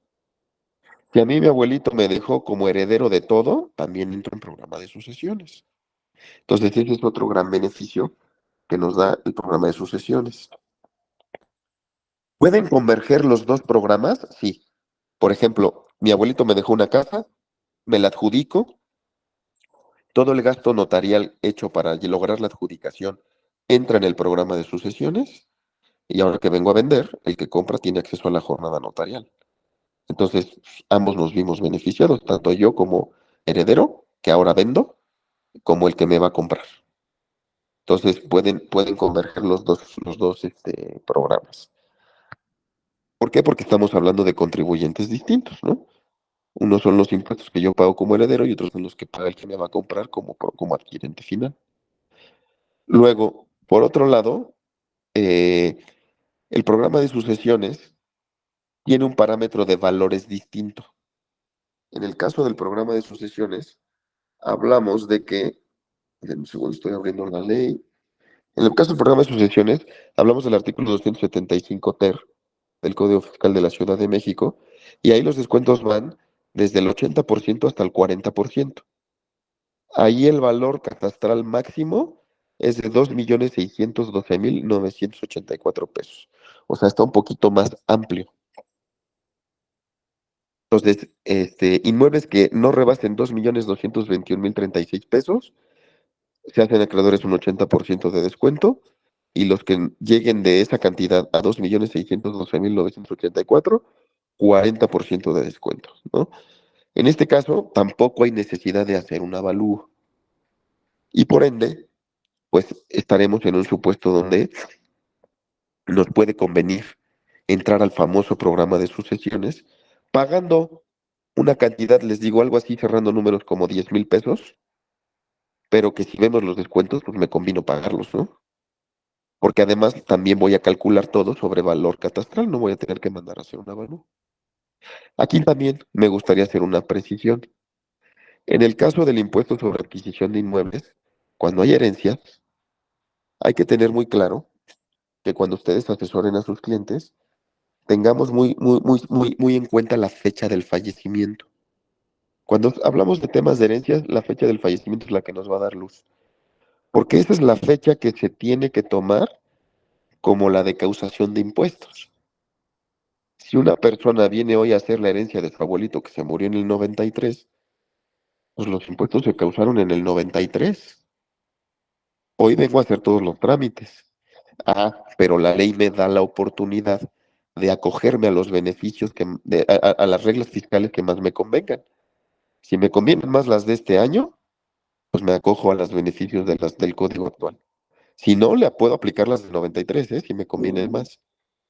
Si a mí mi abuelito me dejó como heredero de todo, también entra en programa de sucesiones. Entonces, ese es otro gran beneficio que nos da el programa de sucesiones. ¿Pueden converger los dos programas? Sí. Por ejemplo, mi abuelito me dejó una casa, me la adjudico, todo el gasto notarial hecho para lograr la adjudicación entra en el programa de sucesiones y ahora que vengo a vender, el que compra tiene acceso a la jornada notarial. Entonces, ambos nos vimos beneficiados, tanto yo como heredero, que ahora vendo, como el que me va a comprar. Entonces, pueden converger los dos programas. ¿Por qué? Porque estamos hablando de contribuyentes distintos, ¿no? Unos son los impuestos que yo pago como heredero y otros son los que paga el que me va a comprar como adquirente final. Luego, por otro lado, eh, el programa de sucesiones tiene un parámetro de valores distinto. En el caso del programa de sucesiones, hablamos de que, en un segundo estoy abriendo la ley. En el caso del programa de sucesiones, hablamos del artículo 275 ter del Código Fiscal de la Ciudad de México, y ahí los descuentos van desde el 80% hasta el 40%. Ahí el valor catastral máximo es de 2.612.984 pesos. O sea, está un poquito más amplio. Entonces, inmuebles que no rebasen 2.221.036 pesos, se hacen acreedores un 80% de descuento, y los que lleguen de esa cantidad a 2.612.984, 40% de descuento, ¿no? En este caso, tampoco hay necesidad de hacer un avalúo. Y por ende, pues estaremos en un supuesto donde nos puede convenir entrar al famoso programa de sucesiones, pagando una cantidad, les digo algo así, cerrando números como 10,000 pesos, pero que si vemos los descuentos, pues me convino pagarlos, ¿no? Porque además también voy a calcular todo sobre valor catastral, no voy a tener que mandar a hacer un avalúo. Aquí también me gustaría hacer una precisión. En el caso del impuesto sobre adquisición de inmuebles, cuando hay herencias, hay que tener muy claro que cuando ustedes asesoren a sus clientes, tengamos muy en cuenta la fecha del fallecimiento. Cuando hablamos de temas de herencias, la fecha del fallecimiento es la que nos va a dar luz, porque esa es la fecha que se tiene que tomar como la decausación de impuestos. Si una persona viene hoy a hacer la herencia de su abuelito que se murió en el 93, pues los impuestos se causaron en el 93. Hoy vengo a hacer todos los trámites. Ah, pero la ley me da la oportunidad de acogerme a los beneficios, a las reglas fiscales que más me convengan. Si me convienen más las de este año, pues me acojo a los beneficios del código actual. Si no, le puedo aplicar las del 93, si me conviene más.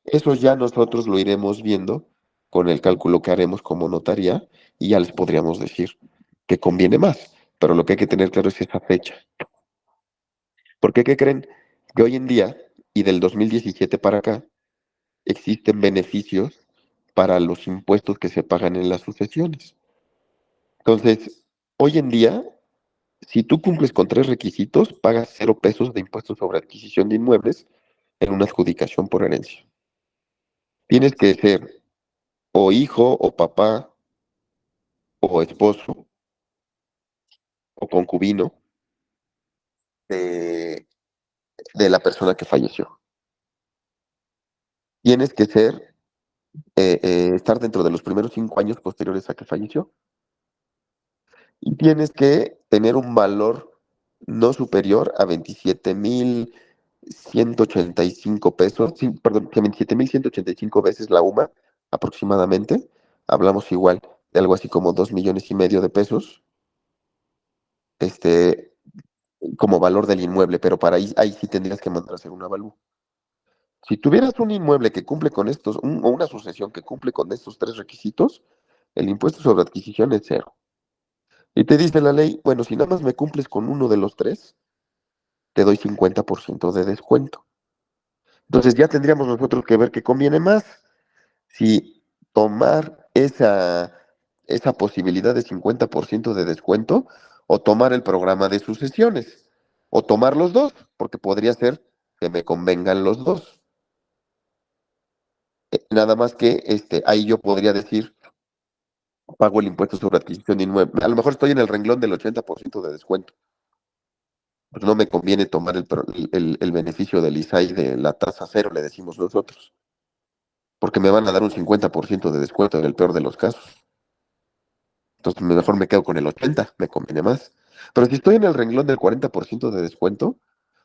Eso ya nosotros lo iremos viendo con el cálculo que haremos como notaría, y ya les podríamos decir que conviene más. Pero lo que hay que tener claro es esa fecha. Porque, ¿qué creen? Que hoy en día, y del 2017 para acá, existen beneficios para los impuestos que se pagan en las sucesiones. Entonces, hoy en día, si tú cumples con 3 requisitos, pagas 0 pesos de impuestos sobre adquisición de inmuebles en una adjudicación por herencia. Tienes que ser o hijo, o papá, o esposo, o concubino de, de la persona que falleció. Tienes que estar dentro de los primeros 5 años posteriores a que falleció. Y tienes que tener un valor no superior a 27,185 pesos, sí, perdón, que 27,185 veces la UMA aproximadamente. Hablamos igual de algo así como 2,5 millones de pesos, este, como valor del inmueble, pero para ahí sí tendrías que mandar a hacer un avalúo. Si tuvieras un inmueble que cumple con o una sucesión que cumple con estos 3 requisitos, el impuesto sobre adquisición es cero. Y te dice la ley, bueno, si nada más me cumples con uno de los tres, te doy 50% de descuento. Entonces ya tendríamos nosotros que ver qué conviene más, si tomar esa posibilidad de 50% de descuento, o tomar el programa de sucesiones, o tomar los dos, porque podría ser que me convengan los dos. Nada más que ahí yo podría decir, pago el impuesto sobre adquisición de inmueble. A lo mejor estoy en el renglón del 80% de descuento. Pues no me conviene tomar el beneficio del ISAI de la tasa cero, le decimos nosotros, porque me van a dar un 50% de descuento en el peor de los casos. Entonces mejor me quedo con el 80%, me conviene más. Pero si estoy en el renglón del 40% de descuento,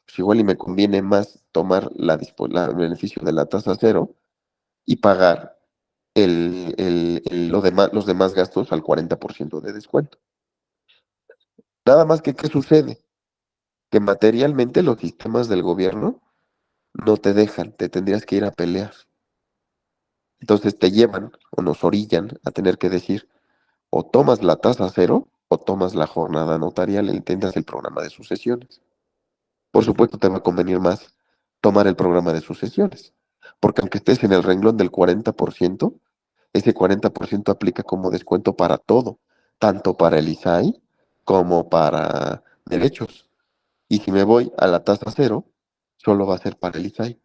pues igual y me conviene más tomar el beneficio de la tasa cero y pagar los demás gastos al 40% de descuento. Nada más que, ¿qué sucede? Que materialmente los sistemas del gobierno no te dejan, te tendrías que ir a pelear. Entonces te llevan o nos orillan a tener que decir, o tomas la tasa cero o tomas la jornada notarial, entiendas el programa de sucesiones. por supuesto te va a convenir más tomar el programa de sucesiones, porque aunque estés en el renglón del 40%, ese 40% aplica como descuento para todo, tanto para el ISAI como para derechos. Y si me voy a la tasa cero, solo va a ser para el ISAI.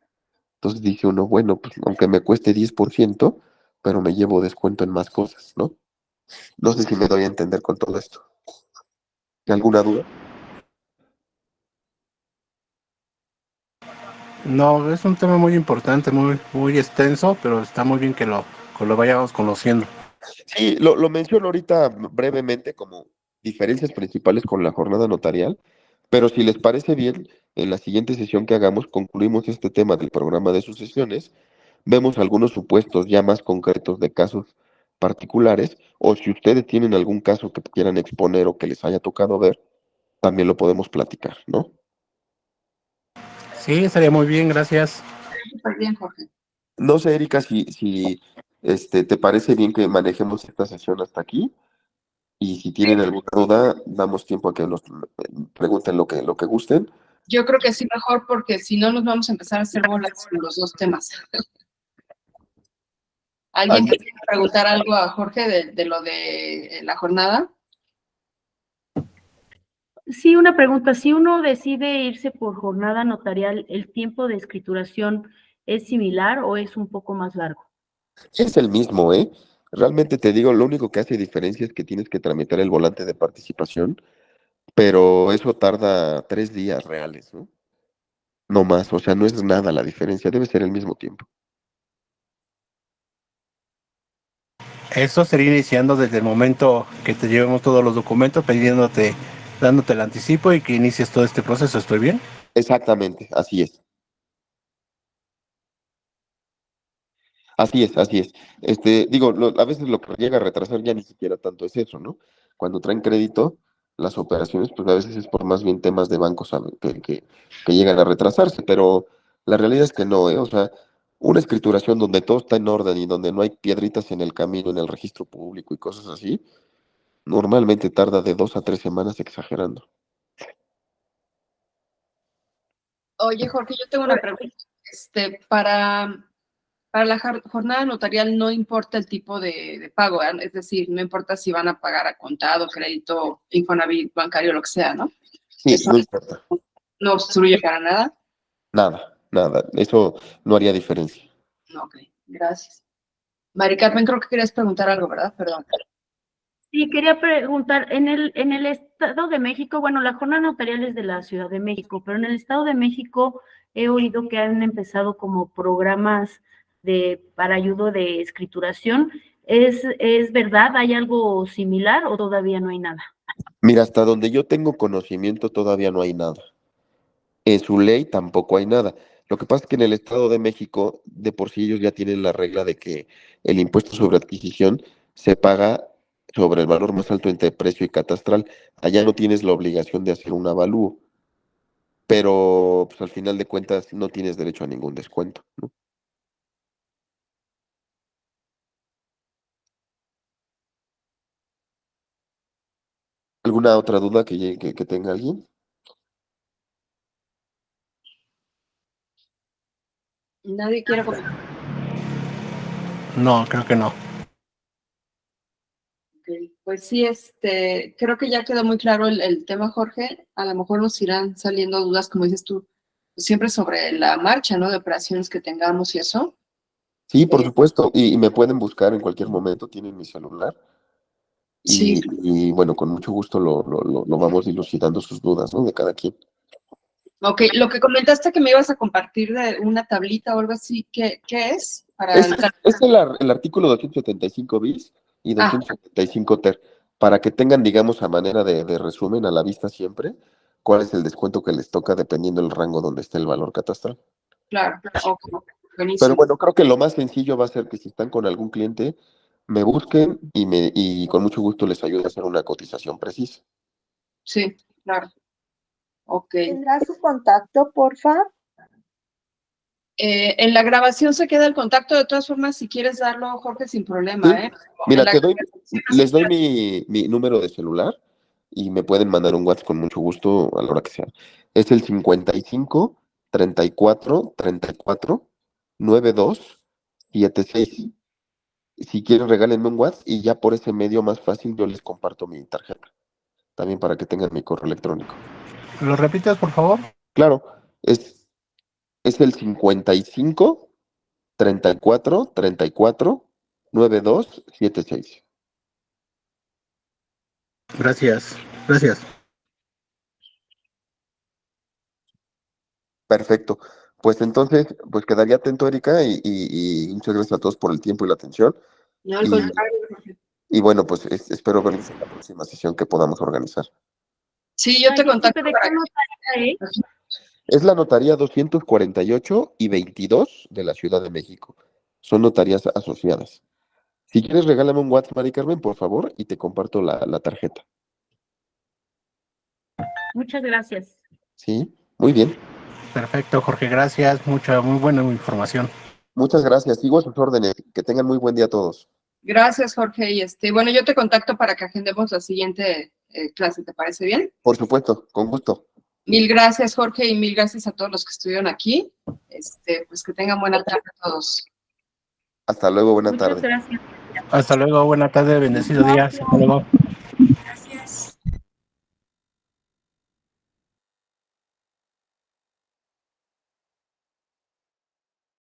Entonces dice uno, bueno, pues aunque me cueste 10%, pero me llevo descuento en más cosas, ¿no? No sé si me doy a entender con todo esto. ¿Alguna duda? No, es un tema muy importante, muy extenso, pero está muy bien que lo vayamos conociendo. Sí, lo menciono ahorita brevemente como diferencias principales con la jornada notarial, pero si les parece bien, en la siguiente sesión que hagamos concluimos este tema del programa de sucesiones, vemos algunos supuestos ya más concretos de casos particulares, o si ustedes tienen algún caso que quieran exponer o que les haya tocado ver, también lo podemos platicar, ¿no? Sí, estaría muy bien, gracias. Súper bien, Jorge. No sé, Erika, si te parece bien que manejemos esta sesión hasta aquí. Y si tienen alguna duda, damos tiempo a que nos pregunten lo que gusten. Yo creo que sí mejor porque si no nos vamos a empezar a hacer bolas con los dos temas. ¿Alguien Al- que quiera preguntar algo a Jorge de lo de la jornada? Sí, una pregunta. Si uno decide irse por jornada notarial, ¿el tiempo de escrituración es similar o es un poco más largo? Es el mismo, ¿eh? Realmente te digo, lo único que hace diferencia es que tienes que tramitar el volante de participación, pero eso tarda 3 días reales, ¿no? No más, o sea, no es nada la diferencia, debe ser el mismo tiempo. Eso sería iniciando desde el momento que te llevemos todos los documentos, dándote el anticipo y que inicies todo este proceso. ¿Estoy bien? Exactamente, así es. Así es, así es. Digo, a veces lo que llega a retrasar ya ni siquiera tanto es eso, ¿no? Cuando traen crédito, las operaciones, pues a veces es por más bien temas de bancos que llegan a retrasarse, pero la realidad es que no, ¿eh? O sea, una escrituración donde todo está en orden y donde no hay piedritas en el camino, en el registro público y cosas así, normalmente tarda de 2 a 3 semanas exagerando. Oye, Jorge, yo tengo una pregunta. Para la jornada notarial no importa el tipo de pago, ¿verdad? Es decir, no importa si van a pagar a contado, crédito, Infonavit, bancario, lo que sea, ¿no? Sí, Eso no importa. no obstruye para nada. Nada, nada. Eso no haría diferencia. No, ok, gracias. Mari Carmen, creo que querías preguntar algo, ¿verdad? Perdón. Sí, quería preguntar, en el Estado de México, bueno, la jornada notarial es de la Ciudad de México, pero en el Estado de México he oído que han empezado como programas para ayuda de escrituración. Es verdad? ¿Hay algo similar o todavía no hay nada? Mira, hasta donde yo tengo conocimiento todavía no hay nada. En su ley tampoco hay nada. Lo que pasa es que en el Estado de México, de por sí ellos ya tienen la regla de que el impuesto sobre adquisición se paga sobre el valor más alto entre precio y catastral. Allá no tienes la obligación de hacer un avalúo, pero pues, al final de cuentas no tienes derecho a ningún descuento, ¿no? ¿Alguna otra duda que tenga alguien? Nadie quiere comentar. No, creo que no. Ok, pues sí, creo que ya quedó muy claro el tema, Jorge. A lo mejor nos irán saliendo dudas, como dices tú, siempre sobre la marcha, ¿no? De operaciones que tengamos y eso. Sí, por supuesto, y me pueden buscar en cualquier momento, tienen mi celular. Sí, Y bueno, con mucho gusto lo vamos dilucidando sus dudas, ¿no? De cada quien. ok. Lo que comentaste que me ibas a compartir de una tablita o algo así, ¿qué es? Para Es, el... es el artículo 275 bis y Ah, 275 ter, para que tengan, digamos, a manera de resumen a la vista siempre, cuál es el descuento que les toca dependiendo del rango donde esté el valor catastral. claro, ok, Pero buenísimo. bueno, creo que lo más sencillo va a ser que si están con algún cliente, me busquen y con mucho gusto les ayudo a hacer una cotización precisa. Sí, claro, ok. ¿Tendrá su contacto, porfa? En la grabación se queda el contacto, de todas formas, si quieres darlo, Jorge, sin Sí, problema, ¿eh? En mira, la les doy grabación mi número de celular y me pueden mandar un WhatsApp con mucho gusto a la hora que sea. Es el 55 34 34 92 76. Si quieren, regálenme un WhatsApp y ya por ese medio más fácil yo les comparto mi tarjeta. También para que tengan mi correo electrónico. ¿Lo repites, por favor? Claro, es el 55 34 34 92 76. Gracias. Gracias. Perfecto. Pues entonces, pues quedaría atento, Erika, y muchas gracias a todos por el tiempo y la atención. No, al Y, contrario. y bueno, pues espero verlos en la próxima sesión que podamos organizar. Sí, yo te Ay, contacto disculpe, ¿de para qué notaría es? Es la notaría 248 y 22 de la Ciudad de México. Son notarías asociadas. Si quieres, regálame un WhatsApp, Mari Carmen, por favor, y te comparto la tarjeta. Muchas gracias. ¿Sí? Muy bien. Perfecto, Jorge, gracias. Muy buena información. Muchas gracias. Sigo a sus órdenes. Que tengan muy buen día todos. Gracias, Jorge. Y bueno, yo te contacto para que agendemos la siguiente clase, ¿te parece bien? Por supuesto, con gusto. Mil gracias, Jorge, y mil gracias a todos los que estuvieron aquí. Pues que tengan buena tarde a todos. Hasta luego, buena Muchas tarde. gracias. Hasta luego, buena tarde, bendecido día. Hasta luego.